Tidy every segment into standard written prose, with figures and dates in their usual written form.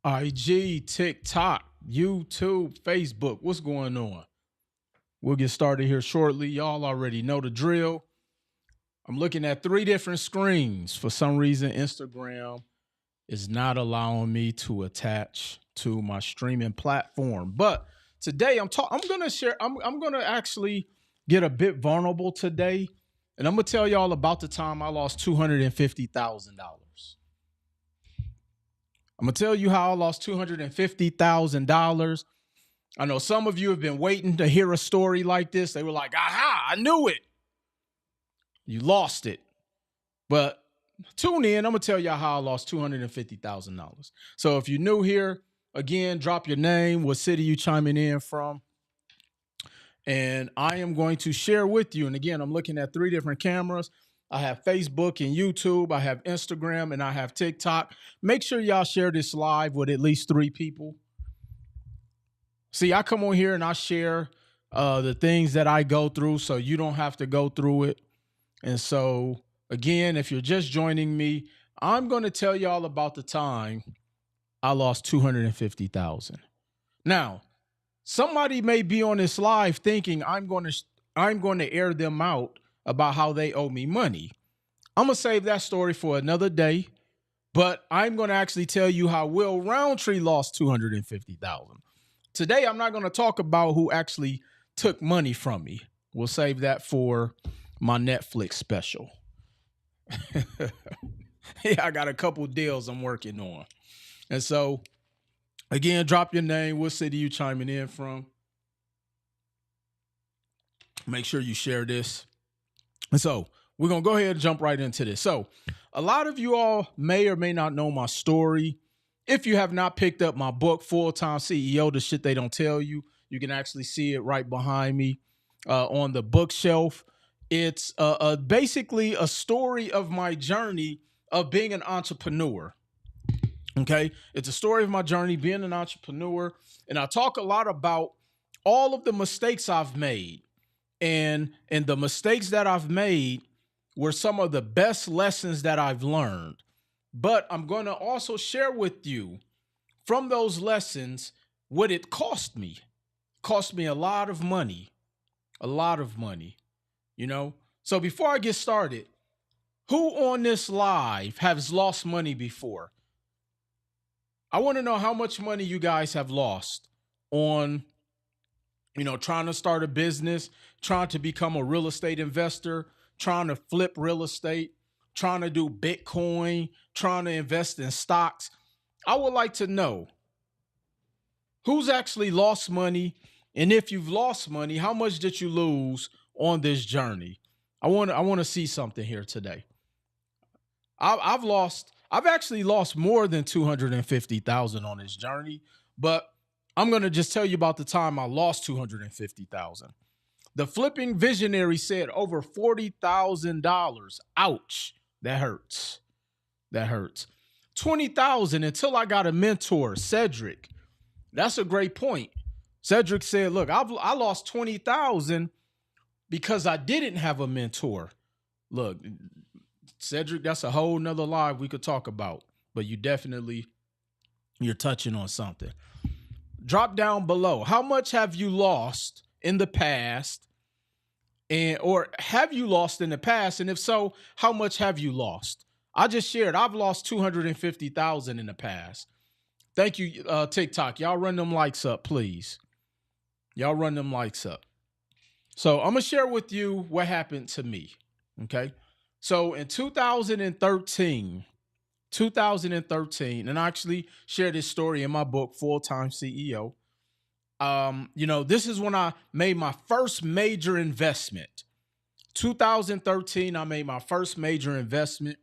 IG, TikTok, YouTube, Facebook. What's going on? We'll get started here shortly. Y'all already know the drill. I'm looking at 3 different screens. For some reason, Instagram is not allowing me to attach to my streaming platform. But today I'm going to share, I'm going to actually get a bit vulnerable today. And I'm going to tell y'all about the time I lost $250,000. I'm going to tell you how I lost $250,000. I know some of you have been waiting to hear a story like this. They were like, aha, I knew it. You lost it. But tune in. I'm going to tell y'all how I lost $250,000. So if you're new here, again, drop your name, what city you chiming in from. And I am going to share with you. And again, I'm looking at 3 different cameras. I have Facebook and YouTube. I have Instagram and I have TikTok. Make sure y'all share this live with at least 3 people. See, I come on here and I share the things that I go through so you don't have to go through it. And so, again, if you're just joining me, I'm going to tell y'all about the time I lost $250,000. Now, somebody may be on this live thinking I'm going to air them out about how they owe me money. I'm going to save that story for another day, but I'm going to actually tell you how Will Roundtree lost $250,000. Today, I'm not going to talk about who actually took money from me. We'll save that for my Netflix special. Yeah, I got a couple deals I'm working on. And so, again, drop your name, what city you chiming in from. Make sure you share this. And so we're going to go ahead and jump right into this. So a lot of you all may or may not know my story. If you have not picked up my book, Full-Time CEO, The Shit They Don't Tell You, you can actually see it right behind me on the bookshelf. It's basically a story of my journey of being an entrepreneur. Okay, it's a story of my journey being an entrepreneur. And I talk a lot about all of the mistakes I've made. And the mistakes that I've made were some of the best lessons that I've learned. But I'm going to also share with you from those lessons what it cost me. It cost me a lot of money, you know. So before I get started, who on this live has lost money before? I want to know how much money you guys have lost on, trying to start a business, trying to become a real estate investor, trying to flip real estate, trying to do Bitcoin, trying to invest in stocks. I would like to know who's actually lost money. And if you've lost money, how much did you lose on this journey? I want to see something here today. I've actually lost more than $250,000 on this journey, but I'm going to just tell you about the time I lost $250,000. The flipping visionary said over $40,000. Ouch. That hurts. $20,000 until I got a mentor, Cedric. That's a great point. Cedric said, look, I lost $20,000 because I didn't have a mentor. Look, Cedric, that's a whole nother live we could talk about, but you're touching on something. Drop down below. How much have you lost in the past? Or have you lost in the past? And if so, how much have you lost? I just shared, I've lost $250,000 in the past. Thank you, TikTok. Y'all run them likes up, please. Y'all run them likes up. So I'm going to share with you what happened to me. Okay. So in 2013, and I actually shared this story in my book, Full-Time CEO. This is when I made my first major investment. 2013, I made my first major investment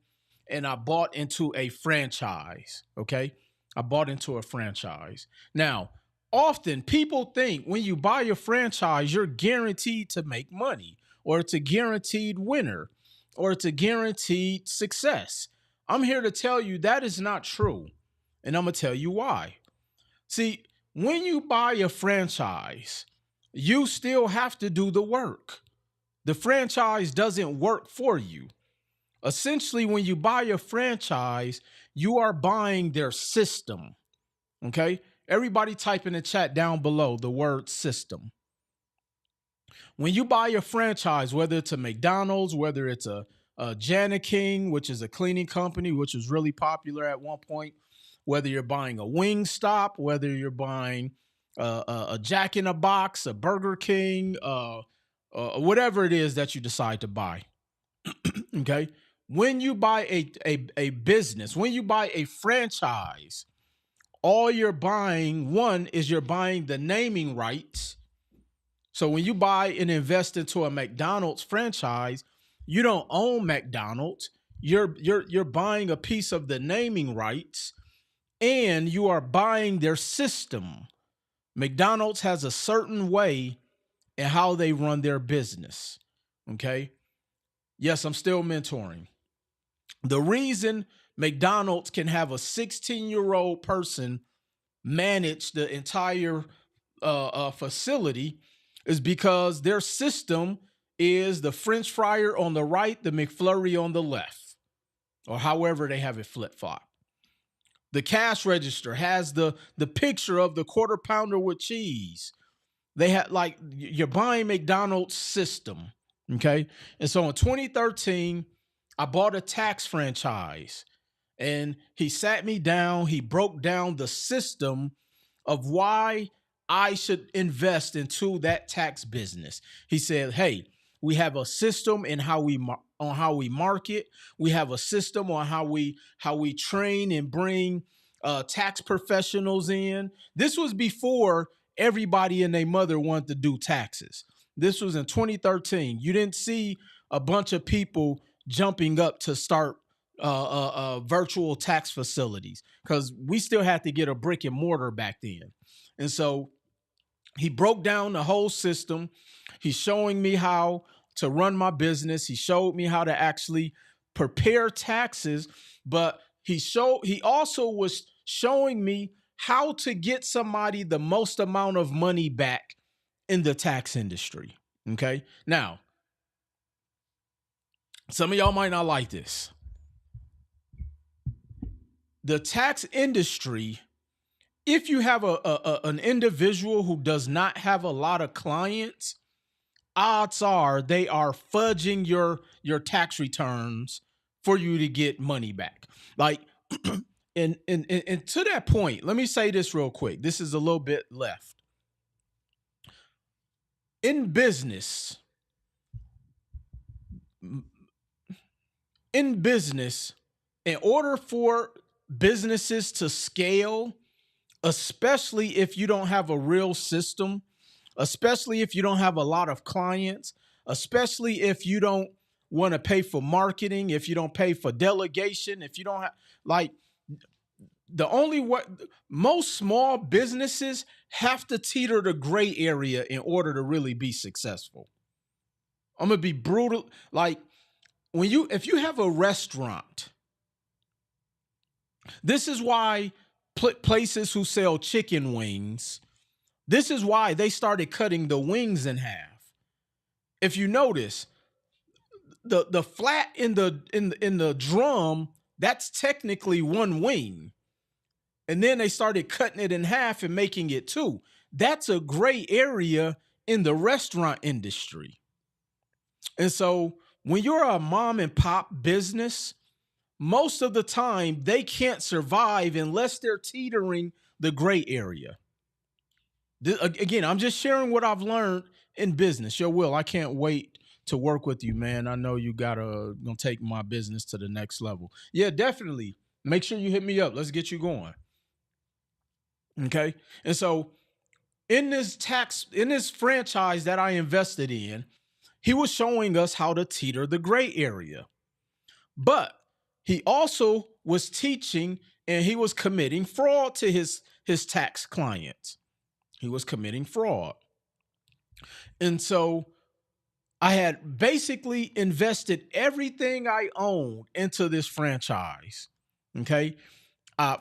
and I bought into a franchise. Okay. I bought into a franchise. Now, often people think when you buy a franchise, you're guaranteed to make money, or it's a guaranteed winner, or it's a guaranteed success. I'm here to tell you that is not true. And I'm going to tell you why. See, when you buy a franchise, you still have to do the work. The franchise doesn't work for you. Essentially, when you buy a franchise, you are buying their system. Okay. Everybody type in the chat down below the word system. When you buy a franchise, whether it's a McDonald's, whether it's a Jana King, which is a cleaning company, which was really popular at one point, whether you're buying a Wingstop, whether you're buying a Jack in a Box, a Burger King, whatever it is that you decide to buy. Okay. When you buy a business, when you buy a franchise, all you're buying, one, is you're buying the naming rights. So when you buy and invest into a McDonald's franchise, you don't own McDonald's. You're buying a piece of the naming rights, and you are buying their system. McDonald's has a certain way in how they run their business. Okay. Yes, I'm still mentoring. The reason McDonald's can have a 16-year-old person manage the entire facility is because their system is the French fryer on the right, the McFlurry on the left, or however they have it flip-flop. The cash register has the picture of the quarter pounder with cheese. They had, like, you're buying McDonald's system. Okay. And so in 2013, I bought a tax franchise, and he sat me down. He broke down the system of why I should invest into that tax business. He said, hey, we have a system in how we market. We have a system on how we train and bring tax professionals in. This was before everybody and their mother wanted to do taxes. This was in 2013. You didn't see a bunch of people jumping up to start virtual tax facilities because we still had to get a brick and mortar back then. And so he broke down the whole system. He's showing me how to run my business. He showed me how to actually prepare taxes, but he also was showing me how to get somebody the most amount of money back in the tax industry. Okay. Now, some of y'all might not like this. The tax industry, if you have an individual who does not have a lot of clients, odds are they are fudging your tax returns for you to get money back. Like, and to that point, let me say this real quick. This is a little bit left. In business, in order for businesses to scale, especially if you don't have a real system, especially if you don't have a lot of clients, especially if you don't want to pay for marketing, if you don't pay for delegation, if you don't have, like, the only way, most small businesses have to teeter the gray area in order to really be successful. I'm going to be brutal. Like, if you have a restaurant, this is why places who sell chicken wings, this is why they started cutting the wings in half. If you notice, the flat in the drum, that's technically one wing. And then they started cutting it in half and making it two. That's a gray area in the restaurant industry. And so when you're a mom and pop business, most of the time they can't survive unless they're teetering the gray area. Again, I'm just sharing what I've learned in business. Yo, Will, I can't wait to work with you, man. I know you gonna take my business to the next level. Yeah, definitely. Make sure you hit me up. Let's get you going. Okay. And so in this franchise that I invested in, he was showing us how to teeter the gray area. But he also was teaching, and he was committing fraud to his tax clients. He was committing fraud. And so I had basically invested everything I owned into this franchise. Okay.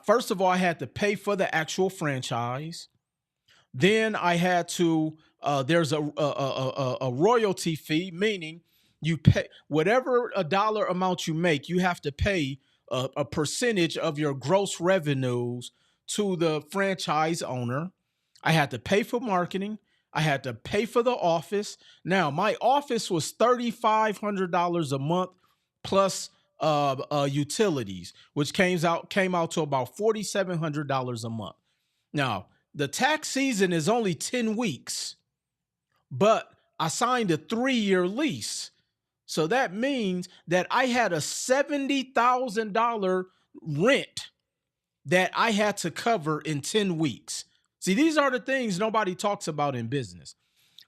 First of all, I had to pay for the actual franchise. Then I had to, there's a royalty fee, meaning you pay whatever a dollar amount you make, you have to pay a percentage of your gross revenues to the franchise owner. I had to pay for marketing. I had to pay for the office. Now, my office was $3,500 a month plus utilities, which came out to about $4,700 a month. Now, the tax season is only 10 weeks, but I signed a 3-year lease. So that means that I had a $70,000 rent that I had to cover in 10 weeks. See, these are the things nobody talks about in business.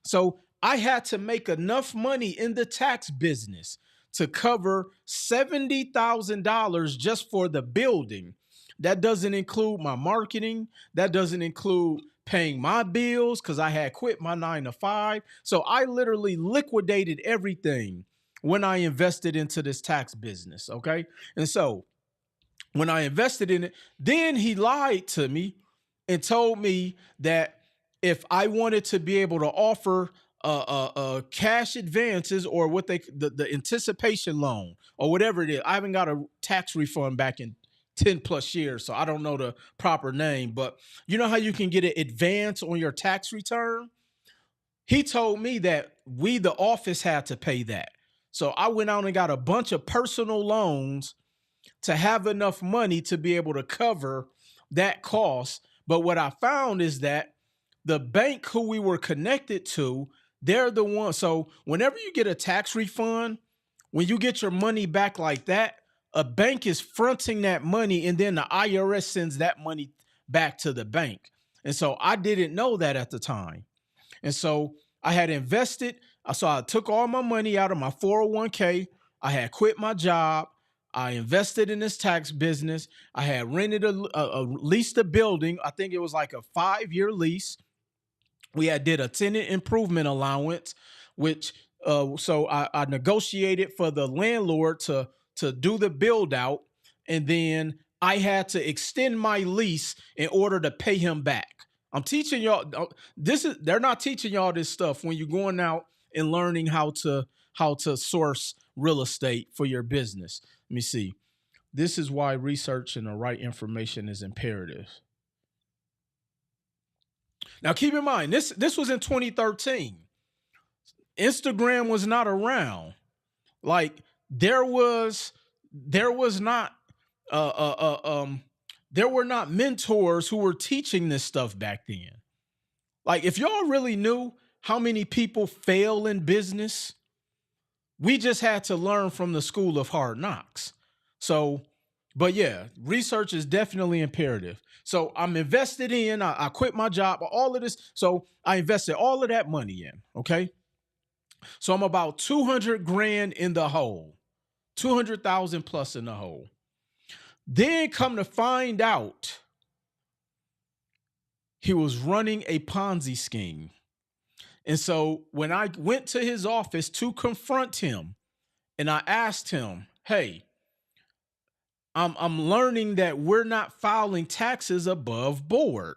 So I had to make enough money in the tax business to cover $70,000 just for the building. That doesn't include my marketing. That doesn't include paying my bills because I had quit my 9 to 5. So I literally liquidated everything when I invested into this tax business. Okay. And so when I invested in it, then he lied to me and told me that if I wanted to be able to offer cash advances or what the anticipation loan or whatever it is. I haven't got a tax refund back in 10 plus years, so I don't know the proper name, but you know how you can get an advance on your tax return? He told me that we, the office, had to pay that. So I went out and got a bunch of personal loans to have enough money to be able to cover that cost. But what I found is that the bank who we were connected to, they're the one. So whenever you get a tax refund, when you get your money back like that, a bank is fronting that money and then the IRS sends that money back to the bank. And so I didn't know that at the time. And so I had invested. So I took all my money out of my 401k. I had quit my job. I invested in this tax business. I had rented leased a building. I think it was like a 5-year lease. We had did a tenant improvement allowance, which so I negotiated for the landlord to do the build out, and then I had to extend my lease in order to pay him back. I'm teaching y'all they're not teaching y'all this stuff when you're going out and learning how to source real estate for your business. Let me see. This is why research and the right information is imperative. Now, keep in mind, this was in 2013. Instagram was not around. Like there was not there were not mentors who were teaching this stuff back then. Like if y'all really knew how many people fail in business, we just had to learn from the school of hard knocks. So, but yeah, research is definitely imperative. So I'm invested in, I quit my job, all of this. So I invested all of that money in, okay? So I'm about 200 grand in the hole, 200,000 plus in the hole. Then come to find out he was running a Ponzi scheme. And so when I went to his office to confront him and I asked him, hey, I'm learning that we're not filing taxes above board.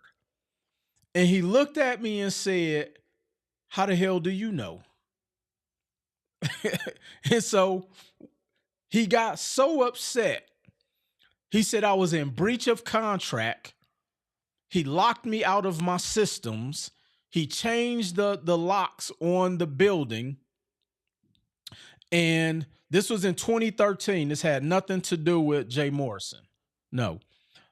And he looked at me and said, how the hell do you know? And so he got so upset. He said I was in breach of contract. He locked me out of my systems. He changed the locks on the building. And this was in 2013. This had nothing to do with Jay Morrison. No.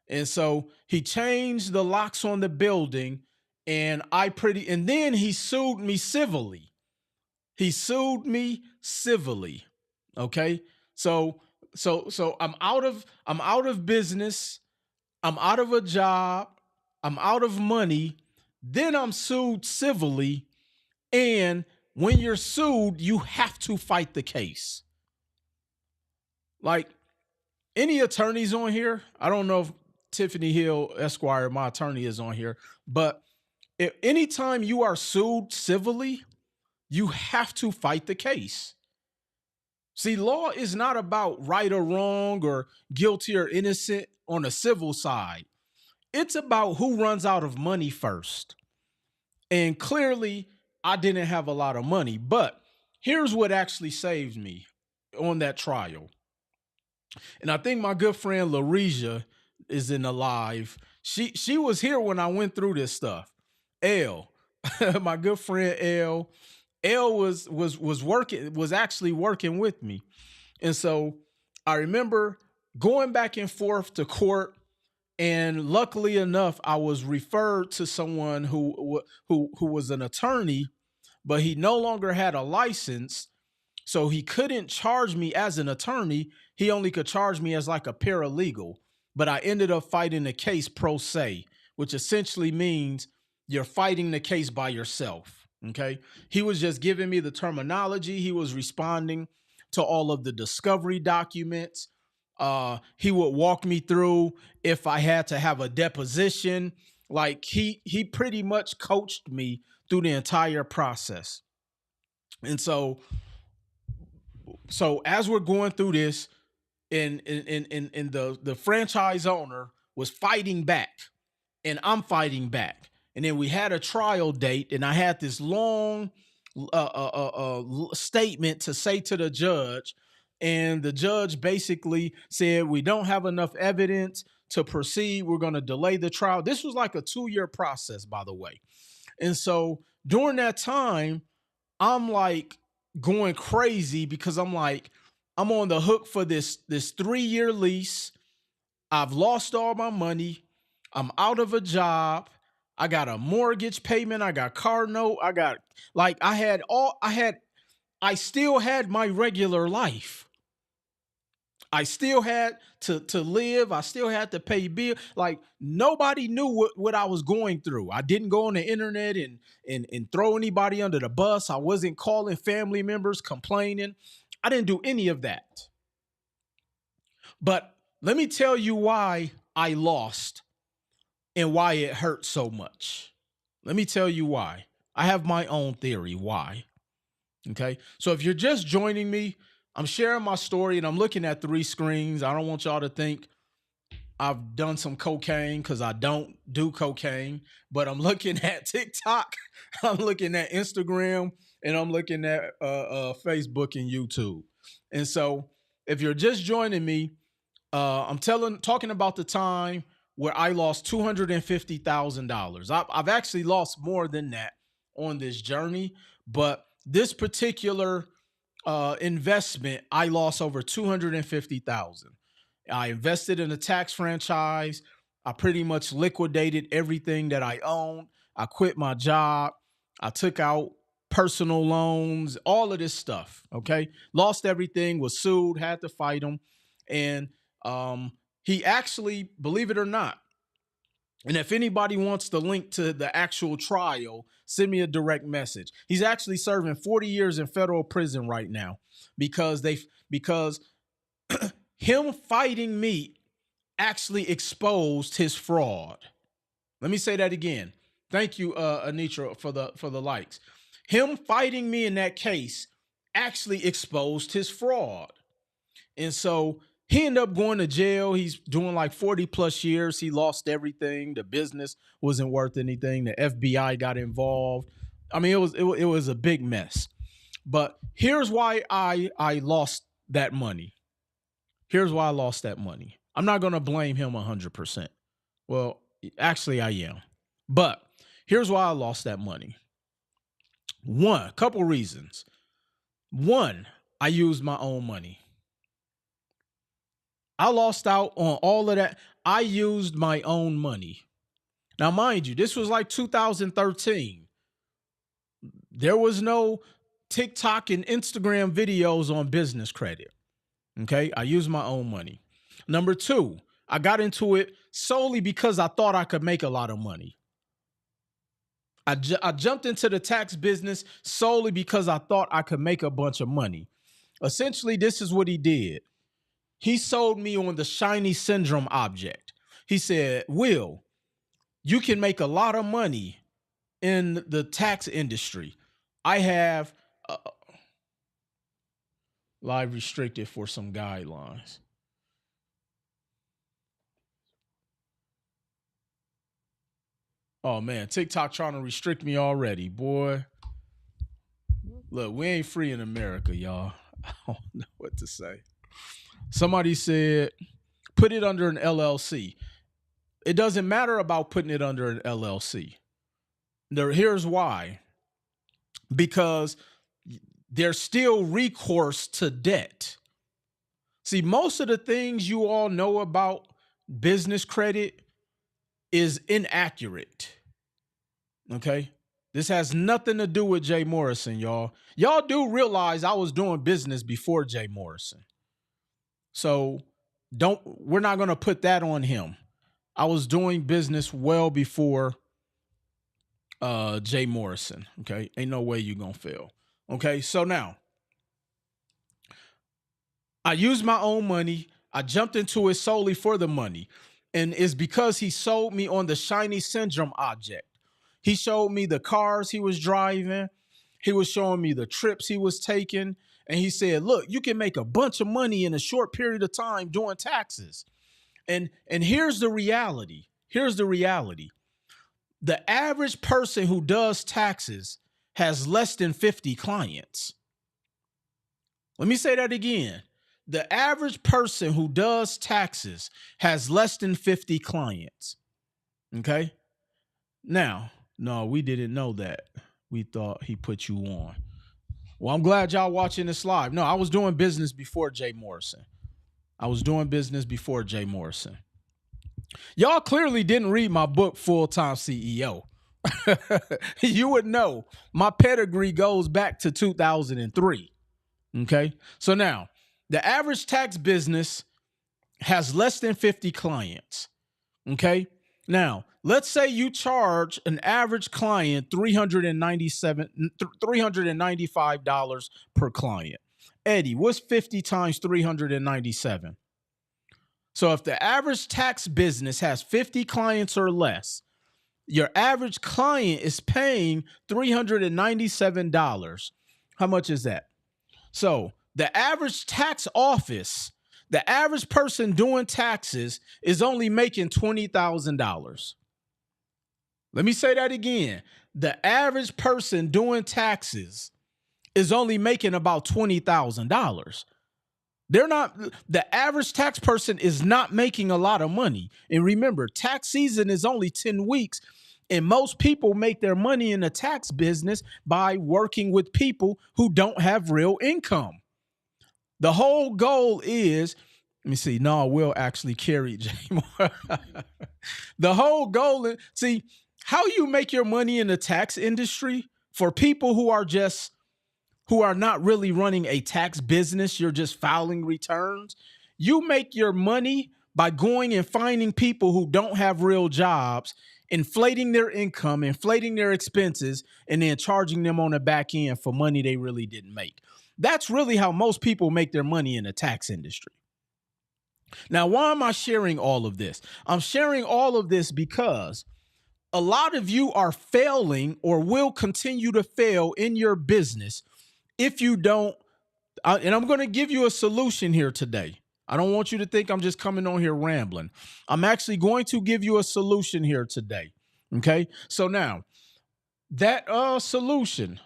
And so he changed the locks on the building and then he sued me civilly. He sued me civilly. Okay. So I'm out of business. I'm out of a job. I'm out of money. Then I'm sued civilly. And when you're sued, you have to fight the case. Like any attorneys on here, I don't know if Tiffany Hill Esquire, my attorney, is on here, but if anytime you are sued civilly, you have to fight the case. See, law is not about right or wrong or guilty or innocent on the civil side. It's about who runs out of money first. And clearly, I didn't have a lot of money, but here's what actually saved me on that trial. And I think my good friend LaResia is in the live. She was here when I went through this stuff. L, my good friend L. L was actually working with me. And so I remember going back and forth to court, and luckily enough, I was referred to someone who was an attorney, but he no longer had a license, so he couldn't charge me as an attorney. He only could charge me as like a paralegal. But I ended up fighting the case pro se, which essentially means you're fighting the case by yourself. Okay. He was just giving me the terminology. He was responding to all of the discovery documents. He would walk me through if I had to have a deposition. Like he pretty much coached me through the entire process. And so as we're going through this, and the franchise owner was fighting back, and I'm fighting back, and then we had a trial date, and I had this long statement to say to the judge, and the judge basically said, we don't have enough evidence to proceed. We're going to delay the trial. This was like a 2-year process, by the way. And so during that time, I'm like going crazy because I'm like, I'm on the hook for this 3-year lease. I've lost all my money. I'm out of a job. I got a mortgage payment. I got car note. I still had my regular life. I still had to live. I still had to pay bills. Like nobody knew what I was going through. I didn't go on the internet and throw anybody under the bus. I wasn't calling family members complaining. I didn't do any of that. But let me tell you why I lost and why it hurt so much. Let me tell you why. I have my own theory why. Okay. So if you're just joining me, I'm sharing my story and I'm looking at 3 screens. I don't want y'all to think I've done some cocaine, because I don't do cocaine, but I'm looking at TikTok, I'm looking at Instagram, and I'm looking at Facebook and YouTube. And so if you're just joining me, I'm talking about the time where I lost $250,000. I've actually lost more than that on this journey, but this particular investment, I lost over $250,000. I invested in a tax franchise. I pretty much liquidated everything that I owned. I quit my job. I took out personal loans, all of this stuff. Okay. Lost everything, was sued, had to fight him. And he actually, believe it or not, and if anybody wants the link to the actual trial, send me a direct message. He's actually serving 40 years in federal prison right now because him fighting me actually exposed his fraud. Let me say that again. Thank you, Anitra, for the likes. Him fighting me in that case actually exposed his fraud. And so he ended up going to jail. He's doing like 40 plus years. He lost everything. The business wasn't worth anything. The FBI got involved. I mean, it was a big mess. But here's why I lost that money. Here's why I lost that money. I'm not going to blame him 100%. Well, actually I am. But here's why I lost that money. A couple reasons. One, I used my own money. I lost out on all of that. I used my own money. Now, mind you, this was like 2013. There was no TikTok and Instagram videos on business credit. Okay. I used my own money. Number 2, I got into it solely because I thought I could make a lot of money. I jumped into the tax business solely because I thought I could make a bunch of money. Essentially, this is what he did. He sold me on the shiny syndrome object. He said, Will, you can make a lot of money in the tax industry. I have live restricted for some guidelines. Oh man, TikTok trying to restrict me already, boy. Look, we ain't free in America, y'all. I don't know what to say. Somebody said, Put it under an LLC. It doesn't matter about putting it under an LLC. Here's why. Because there's still recourse to debt. See, most of the things you all know about business credit is inaccurate. Okay? This has nothing to do with Jay Morrison, y'all. Y'all do realize I was doing business before Jay Morrison. So we're not going to put that on him. I was doing business well before Jay Morrison. Okay? Ain't no way you're going to fail. Okay? So now, I used my own money. I jumped into it solely for the money. And it's because he sold me on the shiny syndrome object. He showed me the cars he was driving. He was showing me the trips he was taking. And he said, look, you can make a bunch of money in a short period of time doing taxes. And here's the reality. Here's the reality. The average person who does taxes has less than 50 clients. Let me say that again. The average person who does taxes has less than 50 clients. Okay? Now, no, we didn't know that. We thought he put you on. Well, I'm glad y'all watching this live. No, I was doing business before Jay Morrison. Y'all clearly didn't read my book, Full-Time CEO. You would know my pedigree goes back to 2003. Okay? So now, the average tax business has less than 50 clients. Okay? Now, let's say you charge an average client $395 per client. Eddie, what's 50 times 397? So if the average tax business has 50 clients or less, your average client is paying $397. How much is that? So the average tax office, the average person doing taxes is only making $20,000. Let me say that again. The average person doing taxes is only making about $20,000. The average tax person is not making a lot of money. And remember, tax season is only 10 weeks. And most people make their money in the tax business by working with people who don't have real income. The whole goal is, let me see, no, I will actually carry Jay Moore. The whole goal is, see, how you make your money in the tax industry for people who are not really running a tax business, you're just filing returns. You make your money by going and finding people who don't have real jobs, inflating their income, inflating their expenses, and then charging them on the back end for money they really didn't make. That's really how most people make their money in the tax industry. Now, why am I sharing all of this? I'm sharing all of this because a lot of you are failing or will continue to fail in your business if you don't. And I'm going to give you a solution here today. I don't want you to think I'm just coming on here rambling. I'm actually going to give you a solution here today. Okay. So now that solution,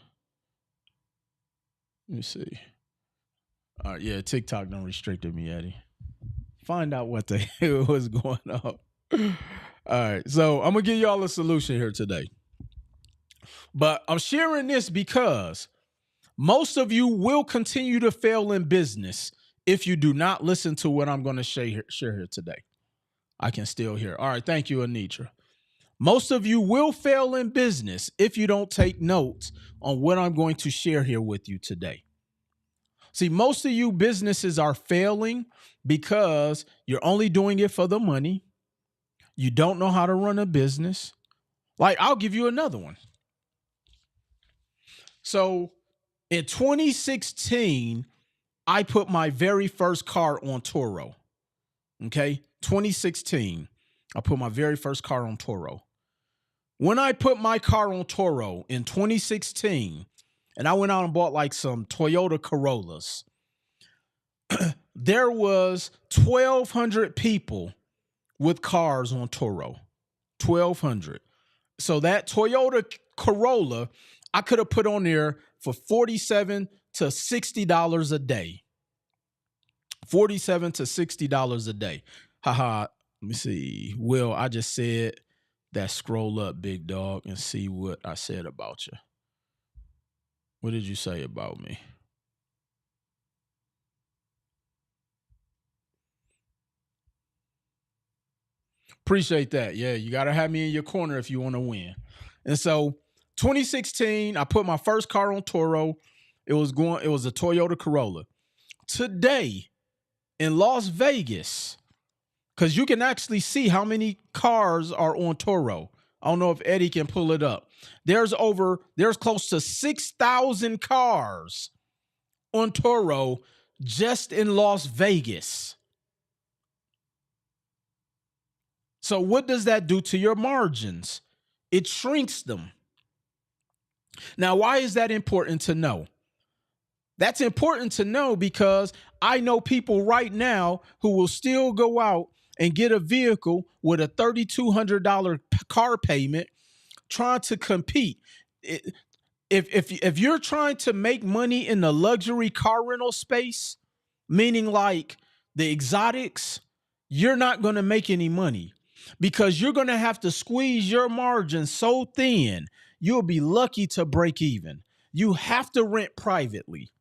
let me see. All right. Yeah. TikTok done restricted me, Eddie. Find out what the hell was going on. All right. So I'm going to give y'all a solution here today. But I'm sharing this because most of you will continue to fail in business if you do not listen to what I'm going to share here today. I can still hear. All right. Thank you, Anitra. Most of you will fail in business if you don't take notes on what I'm going to share here with you today. See, most of you businesses are failing because you're only doing it for the money. You don't know how to run a business. Like, I'll give you another one. So in 2016, I put my very first car on Turo. Okay, 2016, I put my very first car on Turo. When I put my car on Turo in 2016, and I went out and bought like some Toyota Corollas, there was 1,200 people with cars on Turo. 1,200. So that Toyota Corolla, I could have put on there for $47 to $60 a day. $47 to $60 a day. Haha. Let me see. Will, I just said that scroll up, big dog, and see what I said about you. What did you say about me? Appreciate that. Yeah, you got to have me in your corner if you want to win. And so 2016, I put my first car on Turo. It was a Toyota Corolla. Today in Las Vegas, because you can actually see how many cars are on Turo. I don't know if Eddie can pull it up. There's close to 6,000 cars on Turo just in Las Vegas. So what does that do to your margins? It shrinks them. Now, why is that important to know? That's important to know because I know people right now who will still go out and get a vehicle with a $3,200 car payment trying to compete. If you're trying to make money in the luxury car rental space, meaning like the exotics, you're not going to make any money because you're going to have to squeeze your margin so thin, you'll be lucky to break even. You have to rent privately.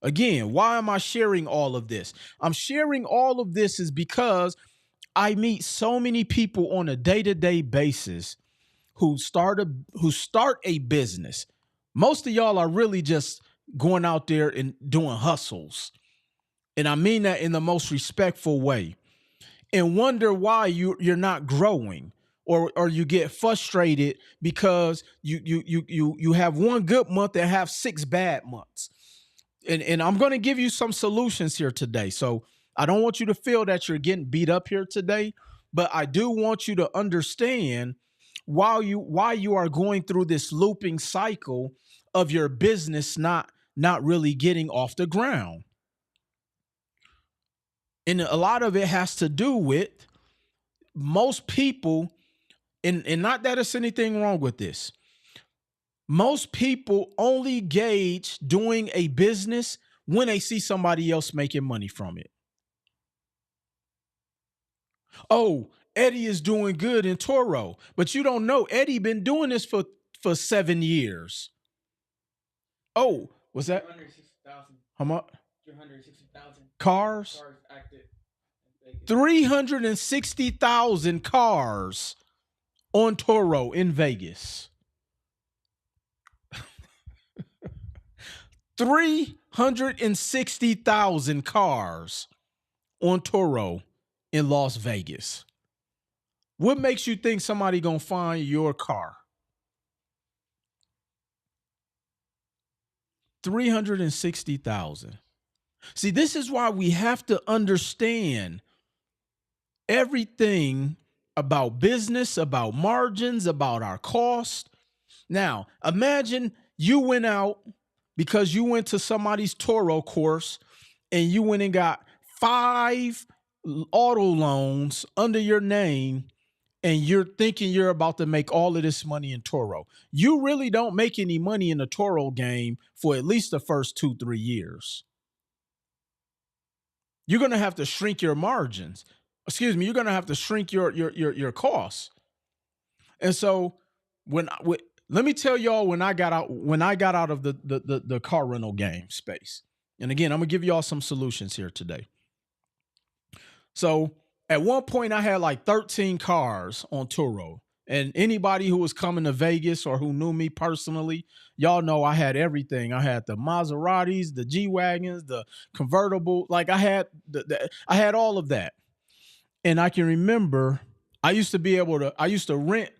Again, why am I sharing all of this? I'm sharing all of this is because I meet so many people on a day-to-day basis who start a business. Most of y'all are really just going out there and doing hustles. And I mean that in the most respectful way. And wonder why you're not growing, or you get frustrated because you have one good month and have 6 bad months. And I'm going to give you some solutions here today. So I don't want you to feel that you're getting beat up here today, but I do want you to understand why you are going through this looping cycle of your business not really getting off the ground. And a lot of it has to do with most people, and not that there's anything wrong with this. Most people only gauge doing a business when they see somebody else making money from it. Oh, Eddie is doing good in Turo, but you don't know Eddie been doing this for 7 years. Oh, was that 360,000? How much? 360,000 cars active. 360,000 cars on Turo in Vegas. 360,000 cars on Turo in Las Vegas. What makes you think somebody gonna find your car? 360,000. See, this is why we have to understand everything about business, about margins, about our cost. Now, imagine you went out because you went to somebody's Turo course and you went and got 5 auto loans under your name, and you're thinking you're about to make all of this money in Turo. You really don't make any money in the Turo game for at least the first 2-3 years. You're going to have to shrink your margins. Excuse me, you're going to have to shrink your costs. And so let me tell y'all when I got out of the car rental game space. And again, I'm going to give y'all some solutions here today. So at one point I had like 13 cars on Turo. And anybody who was coming to Vegas or who knew me personally, y'all know I had everything. I had the Maseratis, the G-Wagons, the convertible. Like I had all of that. And I can remember I used to rent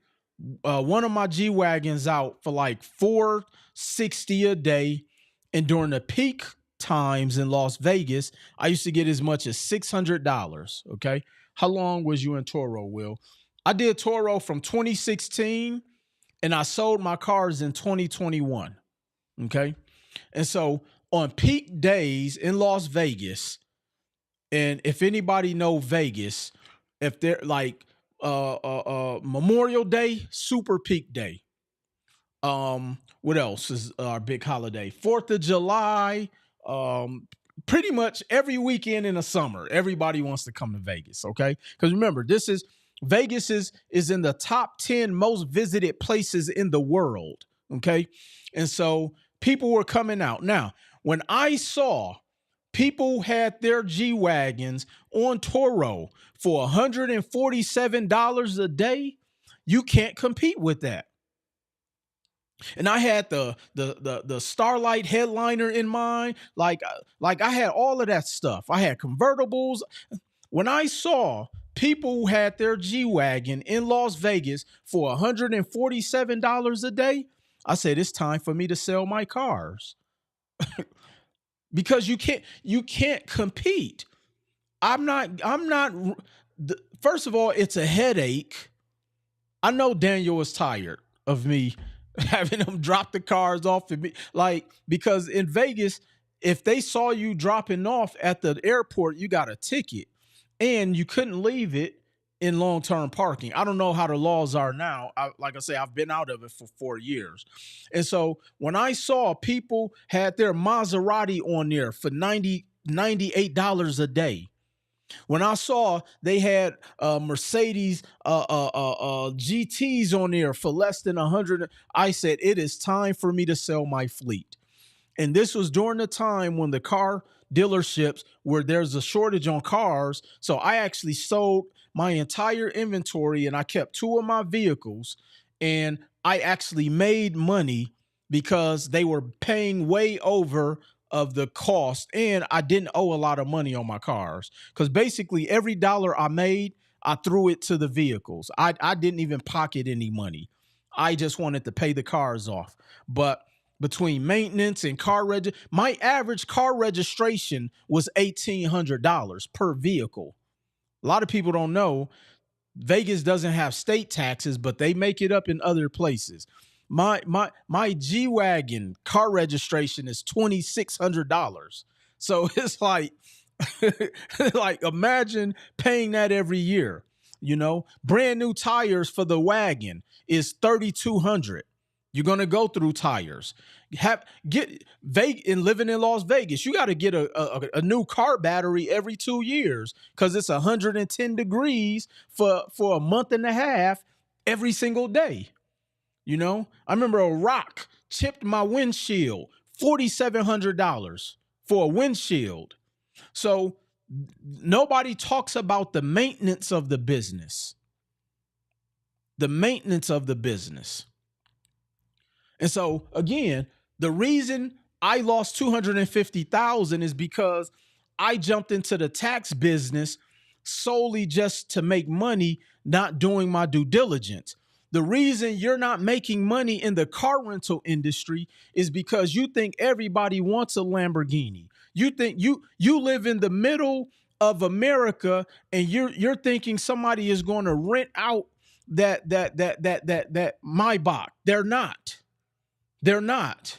one of my G-Wagons out for like $460 a day. And during the peak times in Las Vegas, I used to get as much as $600. Okay. How long was you in Turo, Will? I did Turo from 2016 and I sold my cars in 2021. Okay. And so on peak days in Las Vegas, and if anybody know Vegas, if they're like Memorial Day, super peak day. What else is our big holiday? 4th of July, pretty much every weekend in the summer, everybody wants to come to Vegas. Okay. Because remember, Vegas is in the top 10 most visited places in the world. Okay. And so people were coming out. Now, when I saw people had their G-Wagons on Turo for $147 a day, you can't compete with that. And I had the Starlight headliner in mind. Like I had all of that stuff. I had convertibles. When I saw people who had their G-Wagon in Las Vegas for $147 a day, I said, it's time for me to sell my cars. Because you can't compete. I'm not first of all, it's a headache. I know Daniel was tired of me having them drop the cars off to me. Like, because in Vegas, if they saw you dropping off at the airport, you got a ticket and you couldn't leave it in long-term parking. I don't know how the laws are now. Like I say, I've been out of it for 4 years. And so when I saw people had their Maserati on there for $98 a day, when I saw they had Mercedes GTs on there for less than 100, I said, it is time for me to sell my fleet. And this was during the time when the car dealerships where there's a shortage on cars. So I actually sold my entire inventory and I kept 2 of my vehicles, and I actually made money because they were paying way over of the cost, and I didn't owe a lot of money on my cars because basically every dollar I made, I threw it to the vehicles. I didn't even pocket any money. I just wanted to pay the cars off. But between maintenance and my average car registration was $1,800 per vehicle. A lot of people don't know Vegas doesn't have state taxes, but they make it up in other places. My G-Wagon car registration is $2,600. So it's like, like imagine paying that every year. Brand new tires for the wagon is $3,200. You're gonna go through tires. Living in Las Vegas, you got to get a new car battery every 2 years because it's 110 degrees for a month and a half every single day. I remember a rock chipped my windshield, $4,700 for a windshield. So nobody talks about the maintenance of the business. The maintenance of the business. And so again, the reason I lost $250,000 is because I jumped into the tax business solely just to make money, not doing my due diligence. The reason you're not making money in the car rental industry is because you think everybody wants a Lamborghini. You think you live in the middle of America and you're thinking somebody is going to rent out that Maybach. They're not. They're not.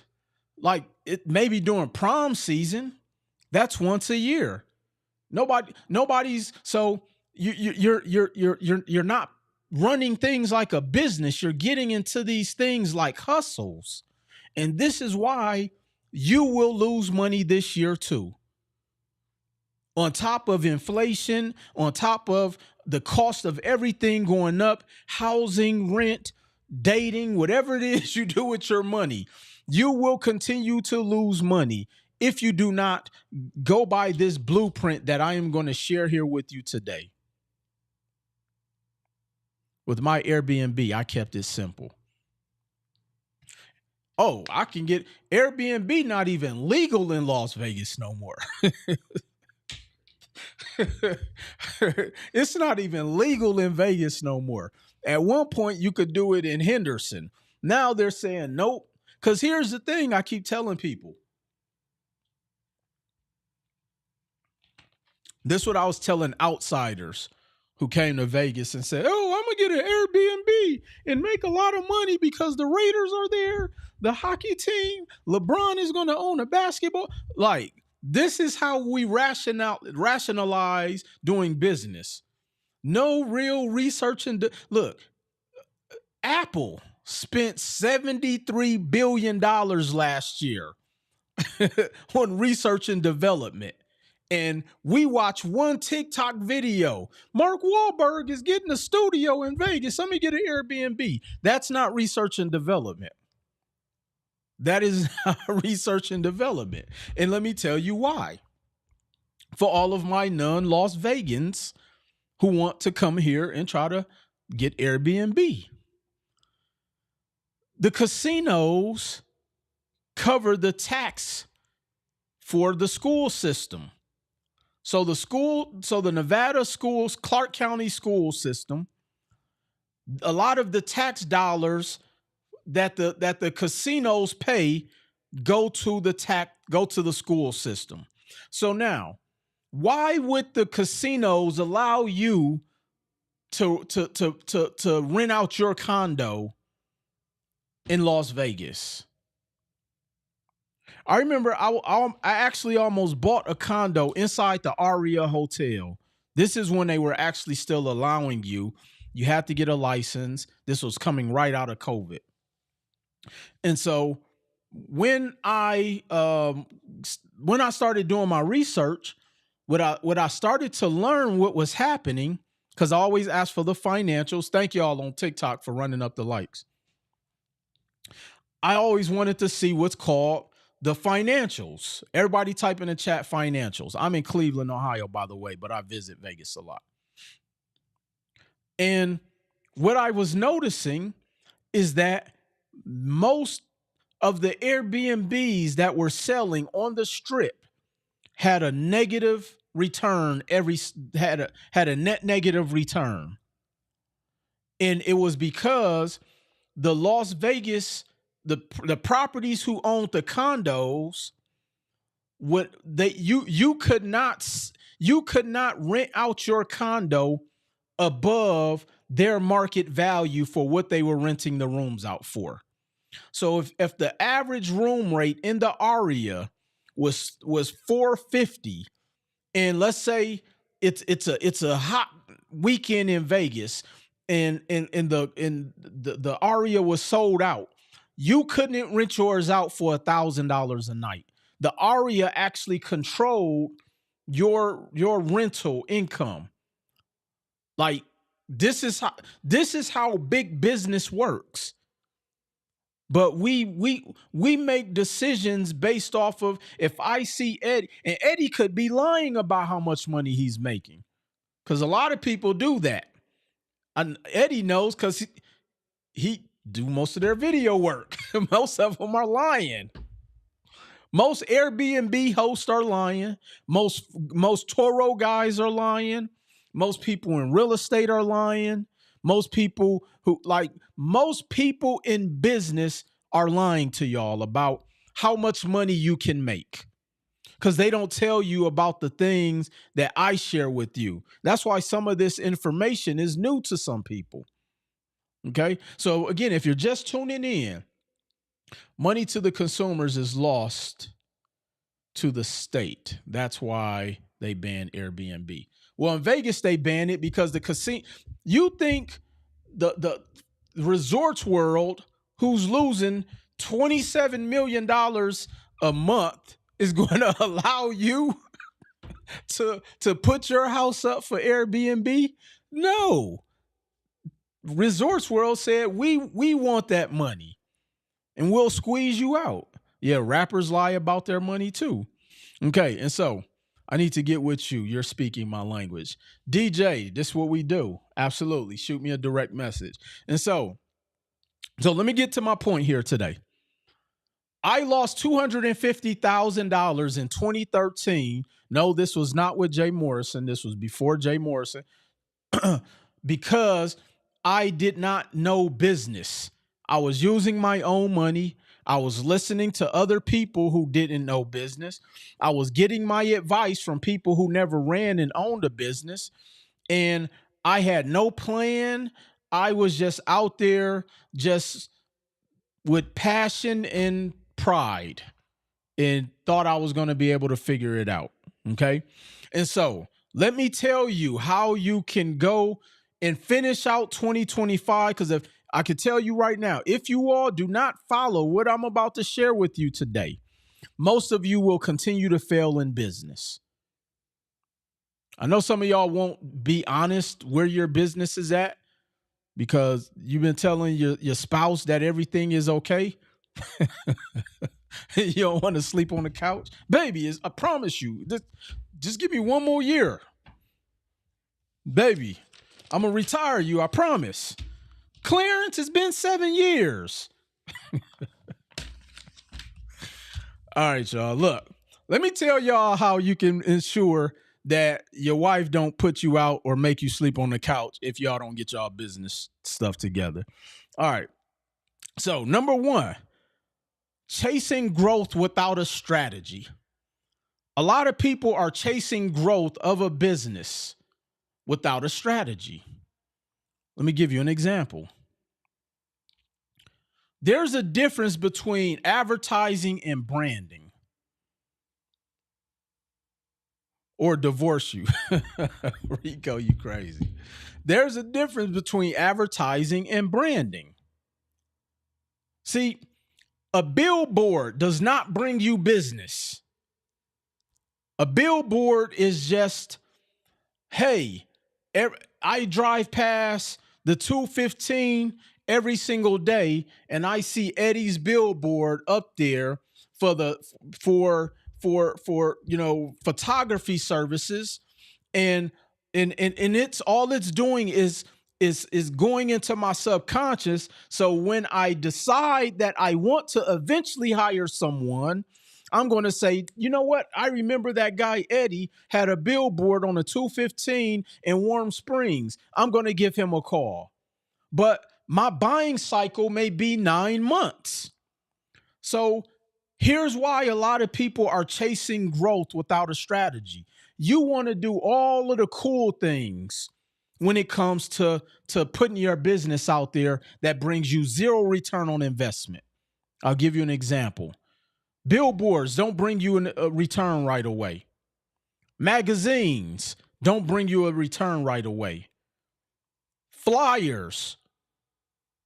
Like, it maybe during prom season, that's once a year. Nobody's so you're not running things like a business. You're getting into these things like hustles. And this is why you will lose money this year too. On top of inflation, on top of the cost of everything going up, housing, rent, dating, whatever it is you do with your money, you will continue to lose money if you do not go by this blueprint that I am going to share here with you today. With my Airbnb, I kept it simple. Oh, I can get Airbnb not even legal in Las Vegas no more. It's not even legal in Vegas no more. At one point, you could do it in Henderson. Now they're saying nope. Because here's the thing I keep telling people. This is what I was telling outsiders who came to Vegas and said, oh, I'm going to get an Airbnb and make a lot of money because the Raiders are there, the hockey team, LeBron is going to own a basketball. Like, this is how we rationalize doing business. No real research. Look, Apple spent $73 billion last year on research and development. And we watch one TikTok video. Mark Wahlberg is getting a studio in Vegas. Let me get an Airbnb. That's not research and development. That is not research and development. And let me tell you why. For all of my non-Las Vegans who want to come here and try to get Airbnb, the casinos cover the tax for the school system. So the Nevada schools, Clark County school system, a lot of the tax dollars that the casinos pay go to the school system. So now, why would the casinos allow you to rent out your condo in Las Vegas? I remember I actually almost bought a condo inside the Aria Hotel. This is when they were actually still allowing you. You had to get a license. This was coming right out of COVID. And so when I started doing my research, what I started to learn what was happening, because I always ask for the financials. Thank y'all on TikTok for running up the likes. I always wanted to see what's called the financials. Everybody type in the chat financials. I'm in Cleveland, Ohio, by the way, but I visit Vegas a lot. And what I was noticing is that most of the Airbnbs that were selling on the strip had a negative return, had a net negative return. And it was because the Las Vegas, the properties who owned the condos, you could not rent out your condo above their market value for what they were renting the rooms out for. So if the average room rate in the Aria was $450, and let's say it's a hot weekend in Vegas, and the Aria was sold out, you couldn't rent yours out for $1,000 a night. The Aria actually controlled your rental income. Like, this is how big business works. But we make decisions based off of, if I see Eddie, and Eddie could be lying about how much money he's making, because a lot of people do that. And Eddie knows, because he do most of their video work. Most of them are lying. Most Airbnb hosts are lying. Most Turo guys are lying. Most people in real estate are lying. Most people in business are lying to y'all about how much money you can make, because they don't tell you about the things that I share with you. That's why some of this information is new to some people. Okay. So again, if you're just tuning in, money to the consumers is lost to the state. That's why they banned Airbnb. Well, in Vegas, they banned it because the casino, you think the resorts world, who's losing $27 million a month, is going to allow you to put your house up for Airbnb? No. Resorts World said, we want that money and we'll squeeze you out. Yeah, rappers lie about their money too. Okay, and so I need to get with you. You're speaking my language. DJ, this is what we do. Absolutely. Shoot me a direct message. And so let me get to my point here today. I lost $250,000 in 2013. No, this was not with Jay Morrison. This was before Jay Morrison. Because I did not know business. I was using my own money. I was listening to other people who didn't know business. I was getting my advice from people who never ran and owned a business. And I had no plan. I was just out there just with passion and pride, and thought I was going to be able to figure it out. Okay. And so let me tell you how you can go and finish out 2025. Because if I could tell you right now, if you all do not follow what I'm about to share with you today, most of you will continue to fail in business. I know some of y'all won't be honest where your business is at because you've been telling your spouse that everything is okay. You don't want to sleep on the couch. Baby, I promise you, just give me one more year. Baby, I'm going to retire you, I promise. Clarence, it's been 7 years. All right, y'all. Look, let me tell y'all how you can ensure that your wife don't put you out or make you sleep on the couch if y'all don't get y'all business stuff together. All right. So, number one, chasing growth without a strategy. A lot of people are chasing growth of a business without a strategy. Let me give you an example. There's a difference between advertising and branding. Or divorce you. Rico, you crazy. There's a difference between advertising and branding. See, a billboard does not bring you business. A billboard is just, hey, I drive past the 215 every single day and I see Eddie's billboard up there for photography services, and it's all it's doing is going into my subconscious. So when I decide that I want to eventually hire someone, I'm going to say, you know what? I remember that guy Eddie had a billboard on the 215 in Warm Springs. I'm going to give him a call. But my buying cycle may be 9 months. So here's why a lot of people are chasing growth without a strategy. You want to do all of the cool things when it comes to putting your business out there that brings you zero return on investment. I'll give you an example. Billboards don't bring you a return right away. Magazines don't bring you a return right away. Flyers.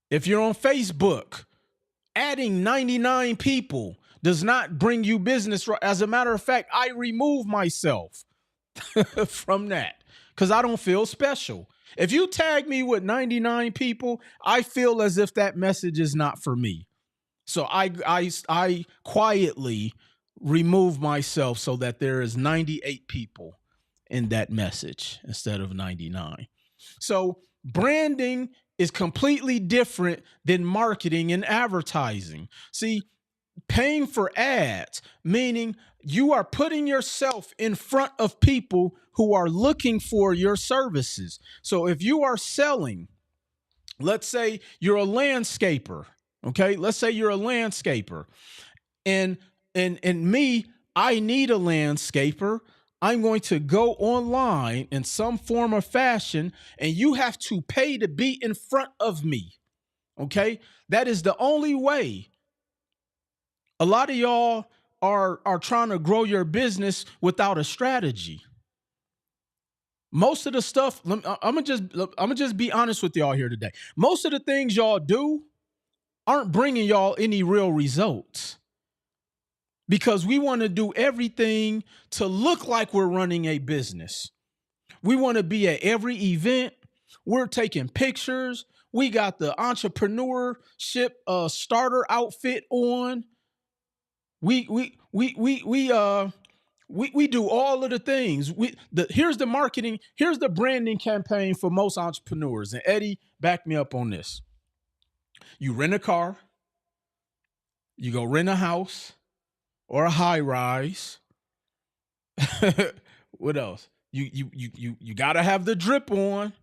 If you're on Facebook, adding 99 people does not bring you business. As a matter of fact, I remove myself from that because I don't feel special. If you tag me with 99 people, I feel as if that message is not for me. So I quietly remove myself so that there is 98 people in that message instead of 99. So branding is completely different than marketing and advertising. See, paying for ads, meaning you are putting yourself in front of people who are looking for your services. So if you are selling, let's say you're a landscaper, okay? Let's say you're a landscaper and me, I need a landscaper. I'm going to go online in some form or fashion, and you have to pay to be in front of me. Okay? That is the only way. A lot of y'all are trying to grow your business without a strategy. Most of the stuff, I'm gonna just be honest with y'all here today. Most of the things y'all do aren't bringing y'all any real results because we want to do everything to look like we're running a business. We want to be at every event. We're taking pictures. We got the entrepreneurship starter outfit on. We do all of the things. Here's the marketing, here's the branding campaign for most entrepreneurs. And Eddie, back me up on this. You rent a car, you go rent a house or a high rise. What else? You gotta have the drip on.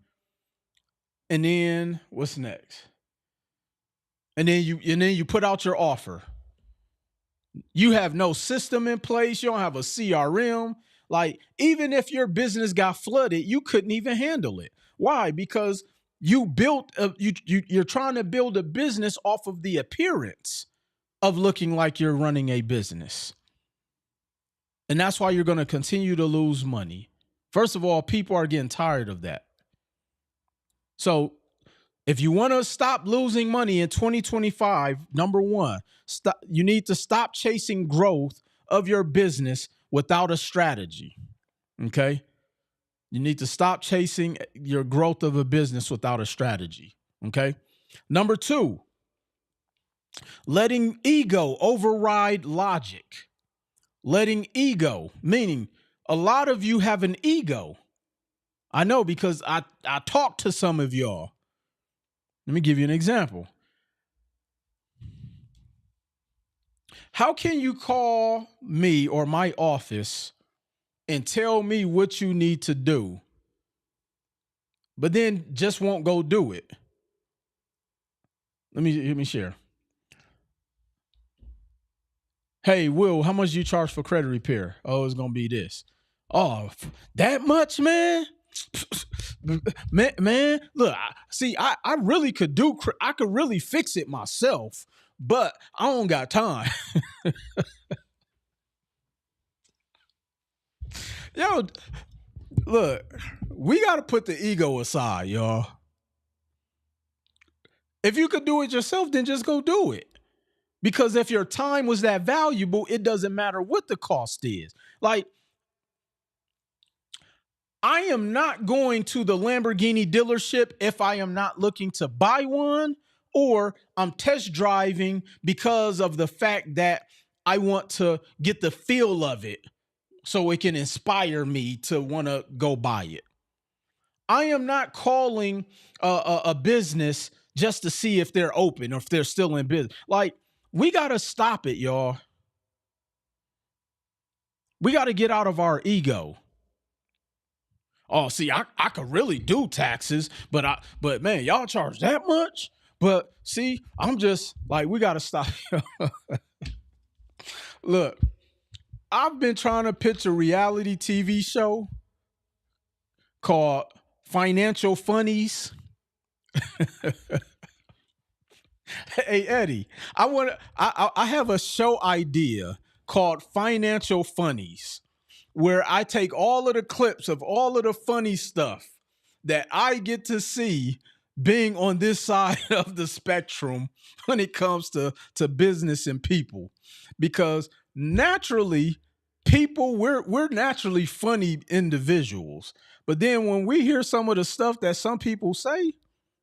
And then what's next? And then you put out your offer. You have no system in place. You don't have a CRM. Like, even if your business got flooded, you couldn't even handle it. Why? Because you're trying to build a business off of the appearance of looking like you're running a business. And that's why you're going to continue to lose money. First of all, people are getting tired of that. So if you want to stop losing money in 2025, number one, you need to stop chasing growth of your business without a strategy. Okay. You need to stop chasing your growth of a business without a strategy. Okay. Number 2, letting ego override logic. Letting ego, meaning a lot of you have an ego. I know because I talked to some of y'all. Let me give you an example. How can you call me or my office and tell me what you need to do, but then just won't go do it? Let me share. Hey, Will, how much do you charge for credit repair? Oh, it's going to be this. Oh, that much, man? man, look, I really could I could really fix it myself, but I don't got time. Yo, look, we got to put the ego aside, y'all. If you could do it yourself, then just go do it. Because if your time was that valuable, it doesn't matter what the cost is. Like, I am not going to the Lamborghini dealership if I am not looking to buy one, or I'm test driving because of the fact that I want to get the feel of it so it can inspire me to want to go buy it. I am not calling a business just to see if they're open or if they're still in business. Like, we got to stop it, y'all. We got to get out of our ego. Oh, see, I could really do taxes, but man, y'all charge that much? But see, I'm just like, we got to stop. Look, I've been trying to pitch a reality TV show called Financial Funnies. Hey, Eddie, I have a show idea called Financial Funnies, where I take all of the clips of all of the funny stuff that I get to see being on this side of the spectrum when it comes to business and people. Because naturally, people, we're naturally funny individuals. But then when we hear some of the stuff that some people say,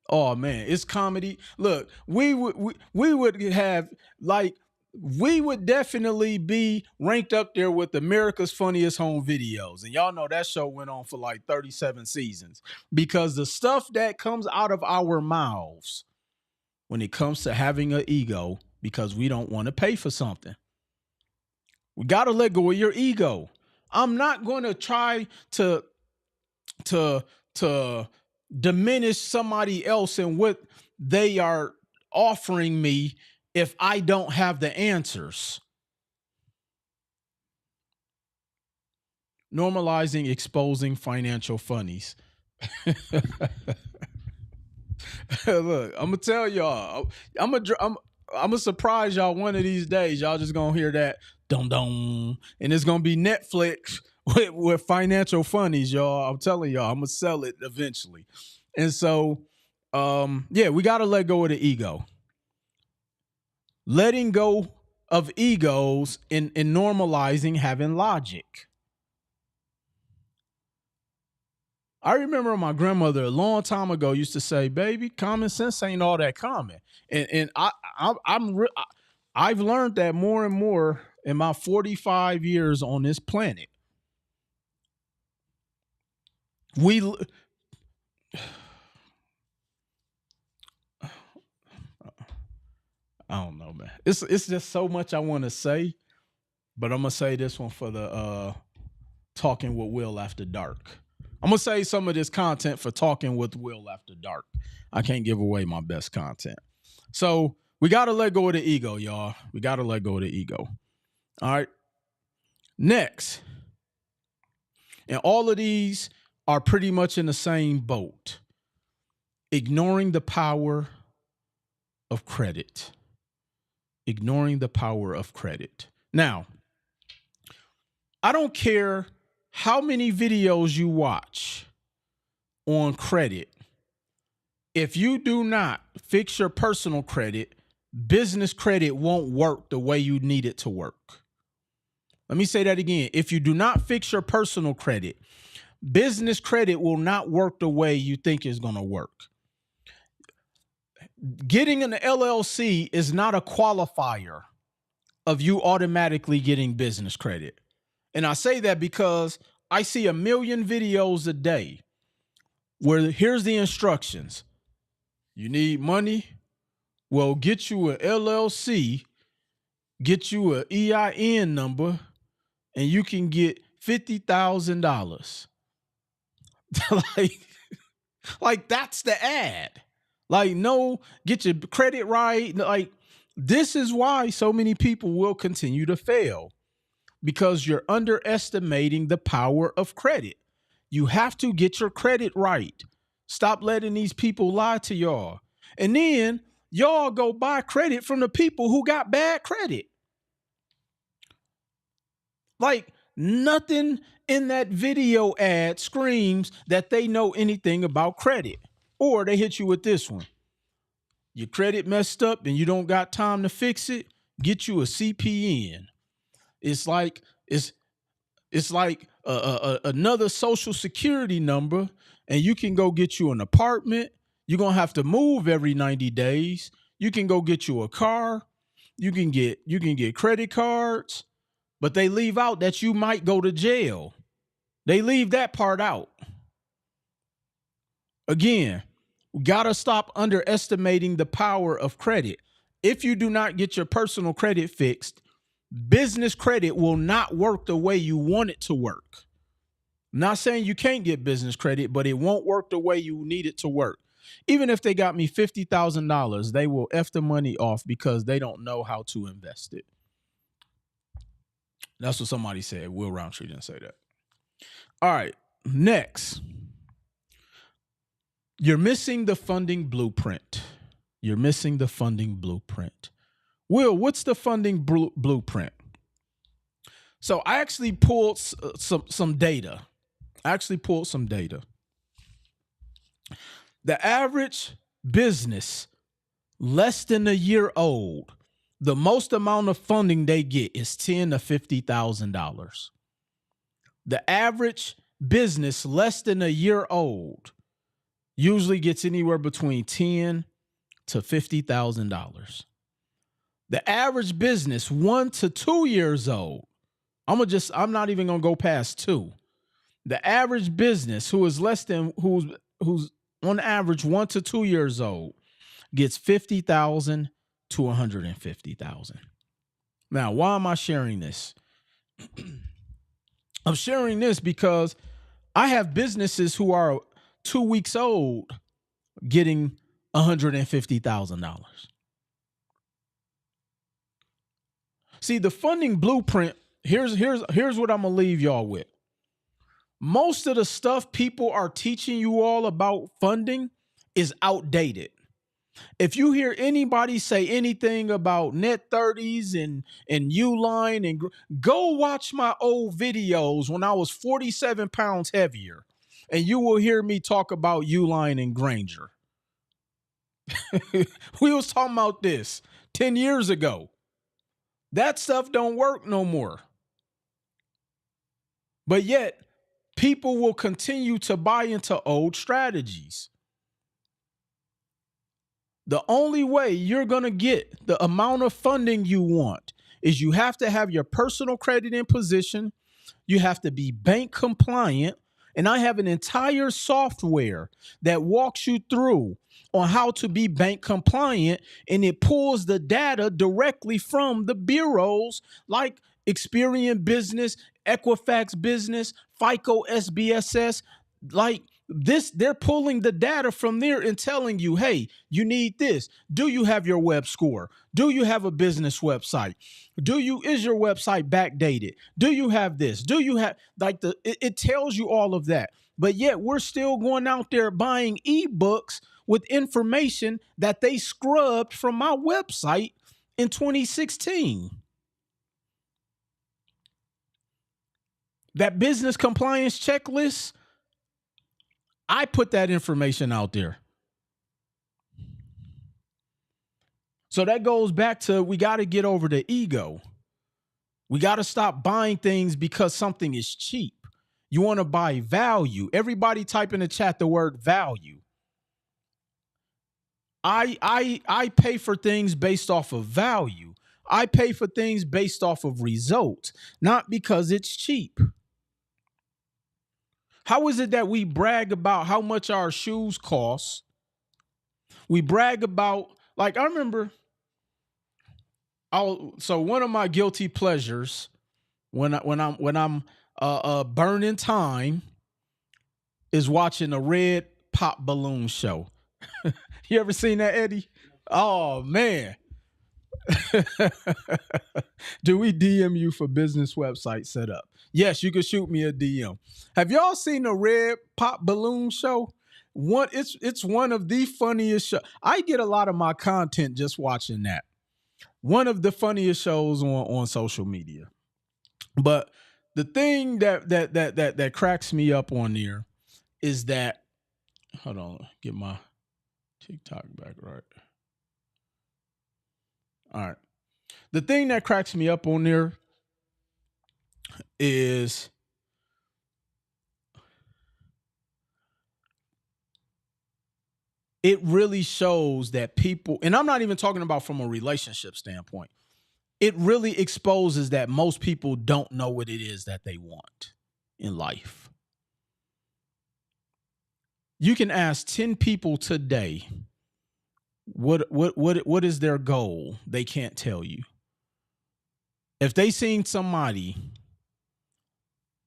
oh man, it's comedy. Look, we would have, like, we would definitely be ranked up there with America's Funniest Home Videos. And y'all know that show went on for like 37 seasons, because the stuff that comes out of our mouths when it comes to having an ego, because we don't want to pay for something. We got to let go of your ego. I'm not going to try to diminish somebody else and what they are offering me if I don't have the answers. Normalizing exposing financial funnies. Look, I'm gonna tell y'all, I'm gonna surprise y'all one of these days. Y'all just gonna hear that dum dum, and it's gonna be Netflix with financial funnies, y'all. I'm telling y'all, I'm gonna sell it eventually. And so, yeah, we gotta let go of the ego. Letting go of egos and normalizing having logic. I remember my grandmother a long time ago used to say, "Baby, common sense ain't all that common." And I've learned that more and more in my 45 years on this planet. I don't know, man. It's just so much I want to say, but I'm gonna say this one for the Talking with Will After Dark. I'm gonna say some of this content for Talking with Will After Dark. I can't give away my best content. So we gotta let go of the ego, y'all. We gotta let go of the ego. All right. Next, and all of these are pretty much in the same boat. Ignoring the power of credit. Ignoring the power of credit. Now, I don't care how many videos you watch on credit. If you do not fix your personal credit, business credit won't work the way you need it to work. Let me say that again. If you do not fix your personal credit, business credit will not work the way you think it's going to work. Getting an LLC is not a qualifier of you automatically getting business credit. And I say that because I see a million videos a day where here's the instructions. You need money? Well, get you an LLC, get you an EIN number, and you can get $50,000. like that's the ad. Like, no, get your credit right. Like, this is why so many people will continue to fail, because you're underestimating the power of credit. You have to get your credit right. Stop letting these people lie to y'all. And then y'all go buy credit from the people who got bad credit. Like, nothing in that video ad screams that they know anything about credit. Or they hit you with this one. Your credit messed up and you don't got time to fix it, get you a CPN. It's like another social security number, and you can go get you an apartment. You're going to have to move every 90 days. You can go get you a car. You can get credit cards, but they leave out that you might go to jail. They leave that part out. Again, we got to stop underestimating the power of credit. If you do not get your personal credit fixed, business credit will not work the way you want it to work. I'm not saying you can't get business credit, but it won't work the way you need it to work. Even if they got me $50,000, they will F the money off because they don't know how to invest it. That's what somebody said. Will Roundtree didn't say that. All right, next. You're missing the funding blueprint. You're missing the funding blueprint. Will, what's the funding blueprint? So I actually pulled some data. The average business less than a year old, the most amount of funding they get is $10,000 to $50,000. The average business less than a year old usually gets anywhere between $10,000 to $50,000. The average business 1 to 2 years old, I'm not even gonna go past 2. The average business who's on average 1 to 2 years old gets $50,000 to $150,000. Now, why am I sharing this? I'm sharing this because I have businesses who are 2 weeks old getting $150,000. See, the funding blueprint, here's what I'm gonna leave y'all with. Most of the stuff people are teaching you all about funding is outdated. If you hear anybody say anything about net 30s and Uline, and go watch my old videos when I was 47 pounds heavier, and you will hear me talk about Uline and Granger. We was talking about this 10 years ago. That stuff don't work no more. But yet, people will continue to buy into old strategies. The only way you're going to get the amount of funding you want is you have to have your personal credit in position. You have to be bank compliant. And I have an entire software that walks you through on how to be bank compliant, and it pulls the data directly from the bureaus like Experian Business, Equifax Business, FICO SBSS. Like this, they're pulling the data from there and telling you, hey, you need this. Do you have your web score? Do you have a business website? Is your website backdated? Do you have this? Do you have it tells you all of that. But yet we're still going out there buying ebooks with information that they scrubbed from my website in 2016. That business compliance checklist, I put that information out there. So that goes back to, we got to get over the ego. We got to stop buying things because something is cheap. You want to buy value. Everybody type in the chat the word value. I pay for things based off of value. I pay for things based off of results, not because it's cheap. How is it that we brag about how much our shoes cost? We brag about, like, I remember, so one of my guilty pleasures when I'm burning time is watching a red pop balloon show. You ever seen that, Eddie? Oh man. Do we DM you for business website setup? Yes, you can shoot me a DM. Have y'all seen the red pop balloon show? It's one of the funniest shows. I get a lot of my content just watching that. One of the funniest shows on social media. But the thing that cracks me up on there is that, hold on, get my TikTok back right. All right. The thing that cracks me up on there is it really shows that people, and I'm not even talking about from a relationship standpoint, it really exposes that most people don't know what it is that they want in life. You can ask 10 people today, what is their goal? They can't tell you. If they seen somebody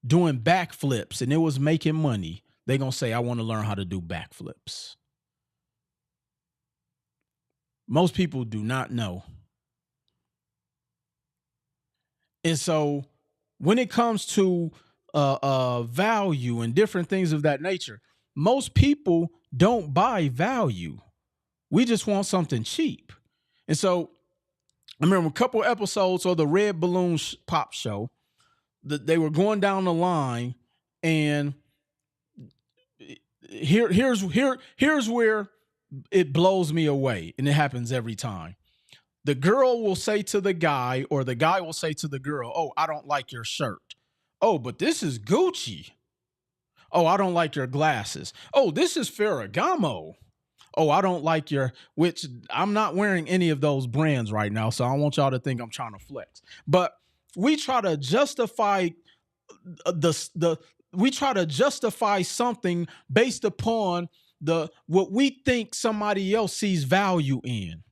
doing backflips and it was making money, they're going to say, I want to learn how to do backflips. Most people do not know. And so when it comes to value and different things of that nature, most people don't buy value. We just want something cheap. And so I remember a couple episodes of the Red Balloon Pop Show that they were going down the line, and here's where it blows me away, and it happens every time. The girl will say to the guy, or the guy will say to the girl, oh, I don't like your shirt. Oh, but this is Gucci. Oh, I don't like your glasses. Oh, this is Ferragamo. Oh, I don't like which I'm not wearing any of those brands right now, so I don't want y'all to think I'm trying to flex. But we try to justify we try to justify something based upon what we think somebody else sees value in.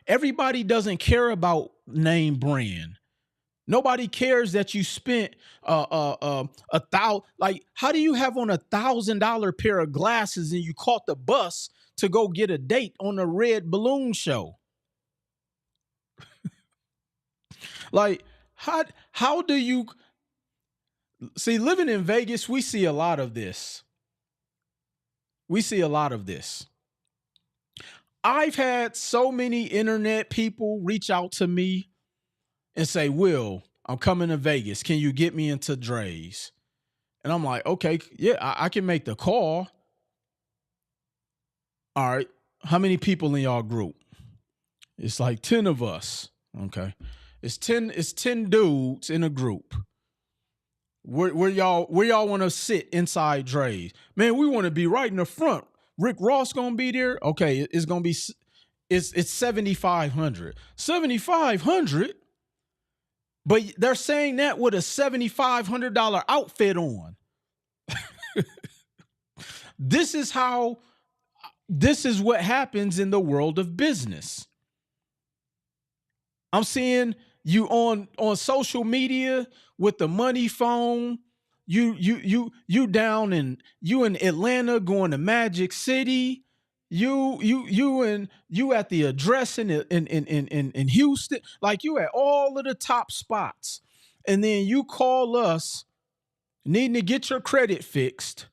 Everybody doesn't care about name brand. Nobody cares that you spent $1,000. Like, how do you have on $1,000 pair of glasses and you caught the bus to go get a date on a red balloon show? Like, how do you see? Living in Vegas, we see a lot of this. I've had so many internet people reach out to me and say, Will, I'm coming to Vegas. Can you get me into Dre's? And I'm like, okay, yeah, I can make the call. All right. How many people in y'all group? It's like 10 of us. Okay. It's 10 dudes in a group. Where y'all want to sit inside Dre's? Man, we want to be right in the front. Rick Ross gonna be there. Okay, it's gonna be it's $7,500. $7,500. But they're saying that with a $7,500 outfit on. This is what happens in the world of business. I'm seeing you on social media with the money phone. You down in Atlanta going to Magic City. You at the address in Houston, like you at all of the top spots, and then you call us needing to get your credit fixed,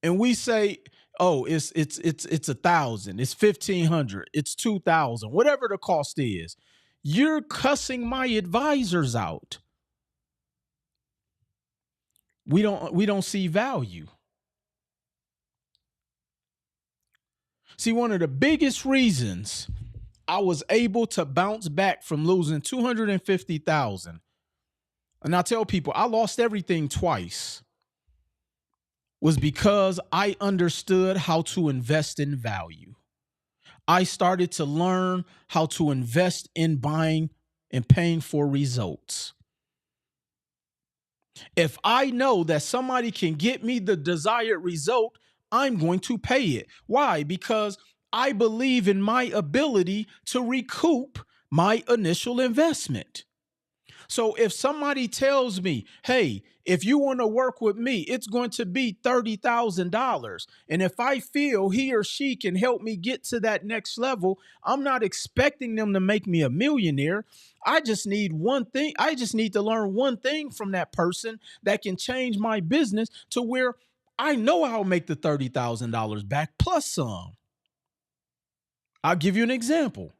and we say, oh, it's $1,000, it's $1,500, it's $2,000, whatever the cost is. You're cussing my advisors out. We don't see value. See, one of the biggest reasons I was able to bounce back from losing 250,000. And I tell people I lost everything twice was because I understood how to invest in value. I started to learn how to invest in buying and paying for results. If I know that somebody can get me the desired result, I'm going to pay it. Why? Because I believe in my ability to recoup my initial investment. So if somebody tells me, hey, if you want to work with me, it's going to be $30,000. And if I feel he or she can help me get to that next level, I'm not expecting them to make me a millionaire. I just need one thing. I just need to learn one thing from that person that can change my business to where I know I'll make the $30,000 back plus some. I'll give you an example.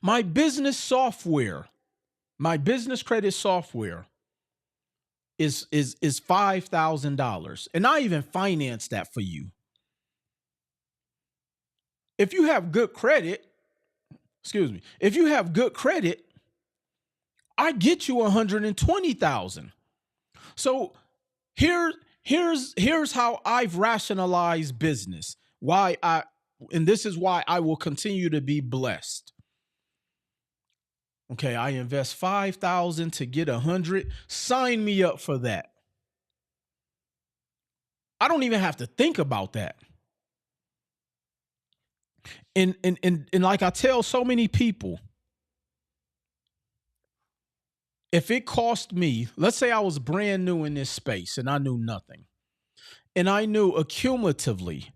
My business credit software is $5,000. And I even finance that for you. If you have good credit, I get you 120,000. So here's how I've rationalized business. And this is why I will continue to be blessed. Okay, I invest 5,000 to get 100. Sign me up for that. I don't even have to think about that. And like I tell so many people, if it cost me, let's say I was brand new in this space and I knew nothing, and I knew accumulatively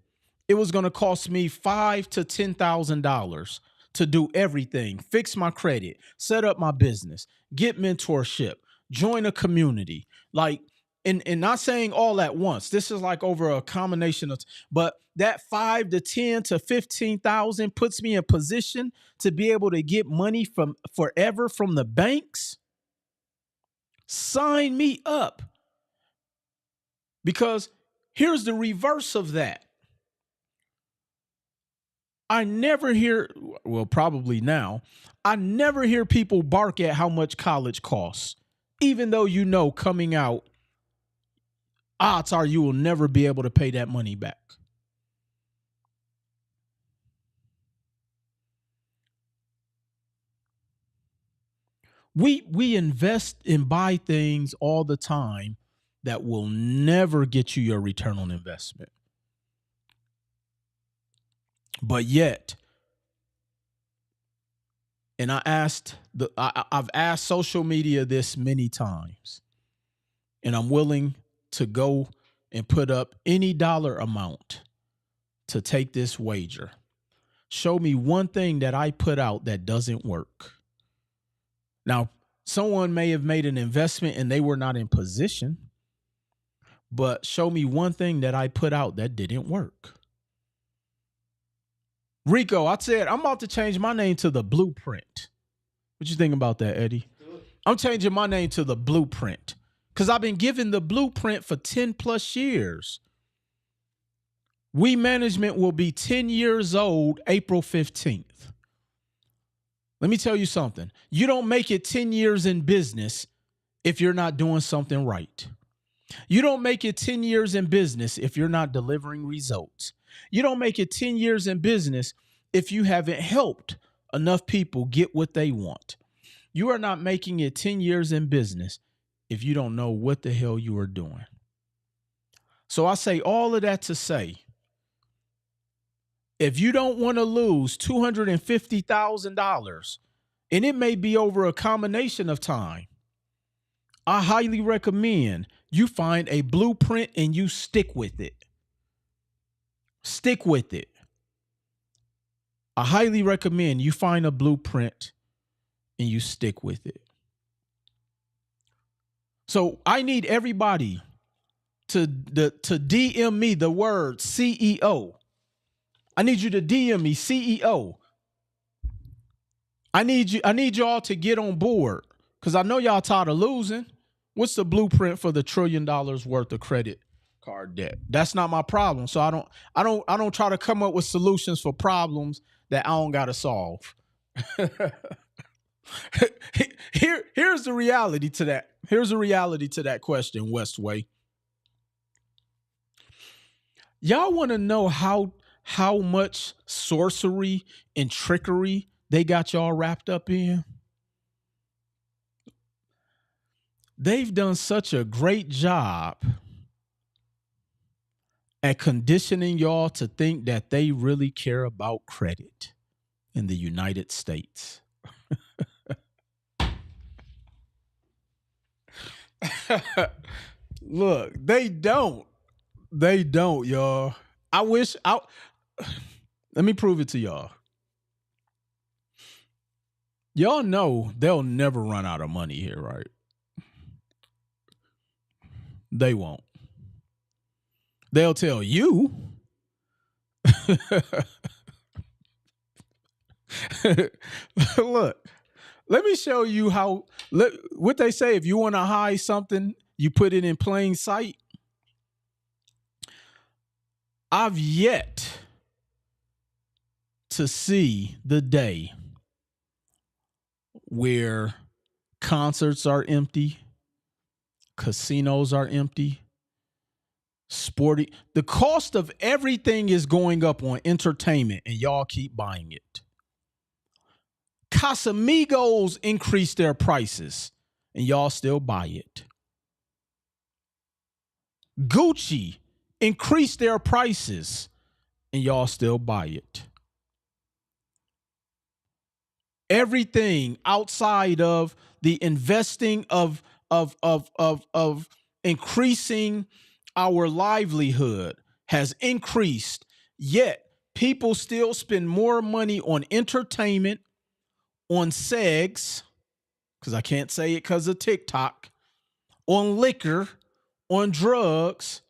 it was going to cost me $5,000 to $10,000 to do everything, fix my credit, set up my business, get mentorship, join a community, and not saying all at once. This is like over a combination of, but that 5 to 10 to 15,000 puts me in position to be able to get money from forever from the banks. Sign me up. Because here's the reverse of that. I never hear people bark at how much college costs, even though coming out, odds are you will never be able to pay that money back. We invest and buy things all the time that will never get you your return on investment. But yet, and I've asked social media this many times, and I'm willing to go and put up any dollar amount to take this wager. Show me one thing that I put out that doesn't work. Now, someone may have made an investment and they were not in position, but show me one thing that I put out that didn't work. Rico, I said, I'm about to change my name to The Blueprint. What you think about that, Eddie? I'm changing my name to The Blueprint because I've been given the blueprint for 10 plus years. We Management will be 10 years old April 15th. Let me tell you something. You don't make it 10 years in business if you're not doing something right. You don't make it 10 years in business if you're not delivering results. You don't make it 10 years in business if you haven't helped enough people get what they want. You are not making it 10 years in business if you don't know what the hell you are doing. So I say all of that to say, if you don't want to lose $250,000, and it may be over a combination of time, I highly recommend you find a blueprint and you stick with it. Stick with it. I highly recommend you find a blueprint and you stick with it. So I need everybody to DM me the word CEO. I need you to DM me CEO. I need y'all to get on board because I know y'all tired of losing. What's the blueprint for the $1 trillion worth of credit card debt? That's not my problem. So I don't try to come up with solutions for problems that I don't got to solve. Here's the reality to that. Here's the reality to that question, Westway. Y'all want to know how much sorcery and trickery they got y'all wrapped up in? They've done such a great job at conditioning y'all to think that they really care about credit in the United States. Look, they don't. They don't, y'all. Let me prove it to y'all. Y'all know they'll never run out of money here, right? They won't. They'll tell you. Look, let me show you what they say. If you want to hide something, you put it in plain sight. I've yet to see the day where concerts are empty, casinos are empty, the cost of everything is going up on entertainment, and y'all keep buying it. Casamigos increase their prices, and y'all still buy it. Gucci increase their prices, and y'all still buy it. Everything outside of the investing of increasing our livelihood has increased, yet people still spend more money on entertainment, on sex, because I can't say it because of TikTok, on liquor, on drugs,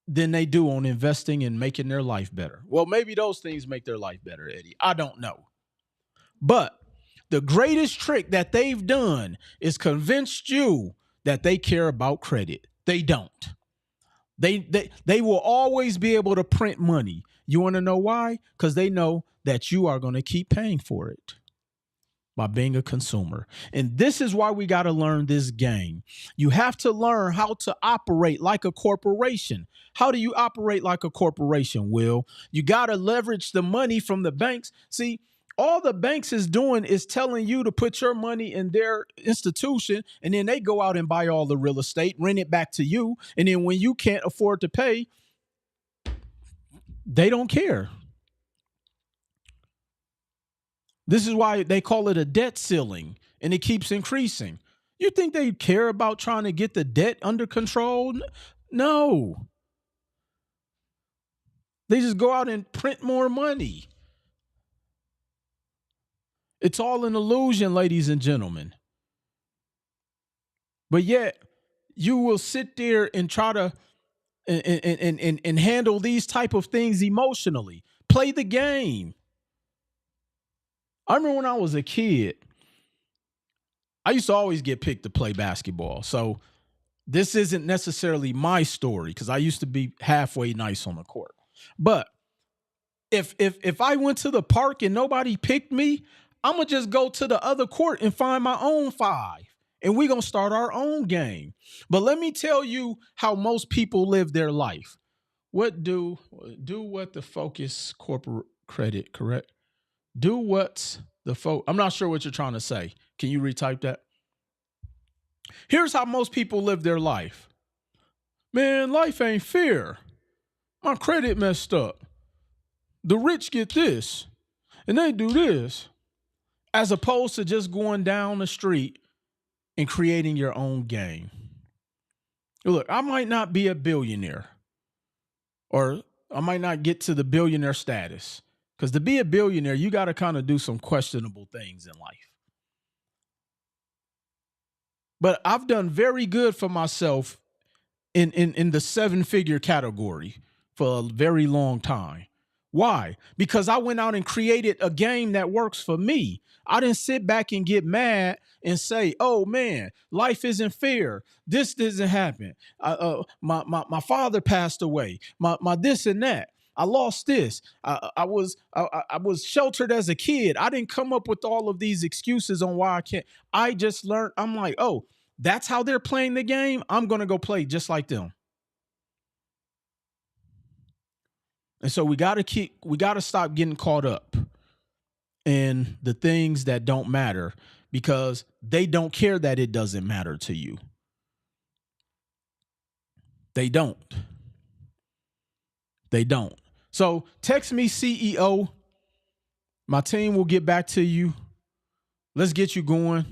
than they do on investing and making their life better. Well, maybe those things make their life better, Eddie. I don't know. But the greatest trick that they've done is convinced you that they care about credit. They don't. They will always be able to print money. You want to know why? Because they know that you are going to keep paying for it by being a consumer. And this is why we got to learn this game. You have to learn how to operate like a corporation. How do you operate like a corporation, Will? You got to leverage the money from the banks. See, all the banks is doing is telling you to put your money in their institution, and then they go out and buy all the real estate, rent it back to you. And then when you can't afford to pay, they don't care. This is why they call it a debt ceiling, and it keeps increasing. You think they care about trying to get the debt under control? No. They just go out and print more money. It's all an illusion, ladies and gentlemen. But yet, you will sit there and try to and handle these type of things emotionally. Play the game. I remember when I was a kid, I used to always get picked to play basketball. So this isn't necessarily my story because I used to be halfway nice on the court. But if I went to the park and nobody picked me, I'm going to just go to the other court and find my own five. And we're going to start our own game. But let me tell you how most people live their life. What do what the focus corporate credit, correct? Do what's the I'm not sure what you're trying to say. Can you retype that? Here's how most people live their life. Man, life ain't fair. My credit messed up. The rich get this, and they do this. As opposed to just going down the street and creating your own game. Look, I might not be a billionaire, or I might not get to the billionaire status, because to be a billionaire, you got to kind of do some questionable things in life. But I've done very good for myself in the 7-figure category for a very long time. Why? Because I went out and created a game that works for me. I didn't sit back and get mad and say, oh, man, life isn't fair. This doesn't happen. My father passed away. My this and that. I lost this. I was sheltered as a kid. I didn't come up with all of these excuses on why I can't. I just learned. I'm like, oh, that's how they're playing the game. I'm going to go play just like them. And so we got to stop getting caught up in the things that don't matter, because they don't care that it doesn't matter to you. They don't. So text me CEO. My team will get back to you. Let's get you going.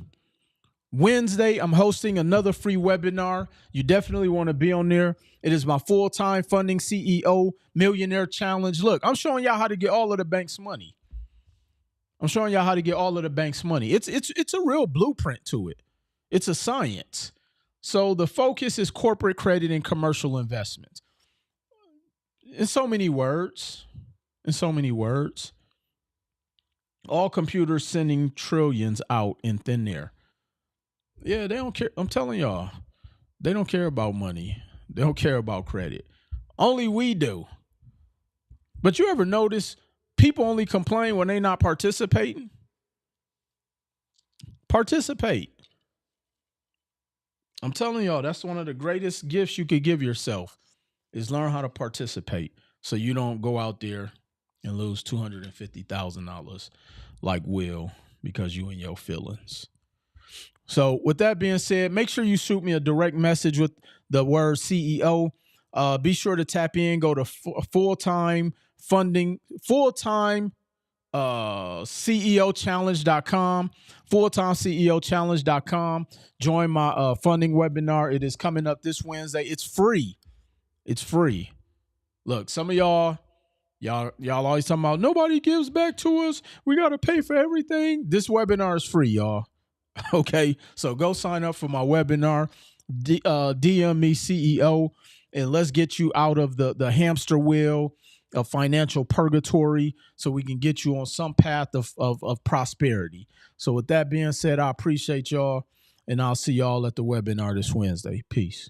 Wednesday, I'm hosting another free webinar. You definitely want to be on there. It is my full-time funding CEO millionaire challenge. Look, I'm showing y'all how to get all of the bank's money. It's a real blueprint to it. It's a science. So the focus is corporate credit and commercial investments. In so many words, all computers sending trillions out in thin air. Yeah, they don't care. I'm telling y'all, they don't care about money. They don't care about credit. Only we do. But you ever notice people only complain when they're not participating? Participate. I'm telling y'all, that's one of the greatest gifts you could give yourself, is learn how to participate, so you don't go out there and lose $250,000 like Will because you in your feelings. So with that being said, make sure you shoot me a direct message with the word CEO. Be sure to tap in, go to FulltimeCEOChallenge.com, FulltimeCEOChallenge.com. Join my funding webinar. It is coming up this Wednesday. It's free. Look, some of y'all always talking about nobody gives back to us. We got to pay for everything. This webinar is free, y'all. Okay, so go sign up for my webinar. DM me CEO, and let's get you out of the hamster wheel of financial purgatory, so we can get you on some path of prosperity. So with that being said, I appreciate y'all, and I'll see y'all at the webinar this Wednesday. Peace.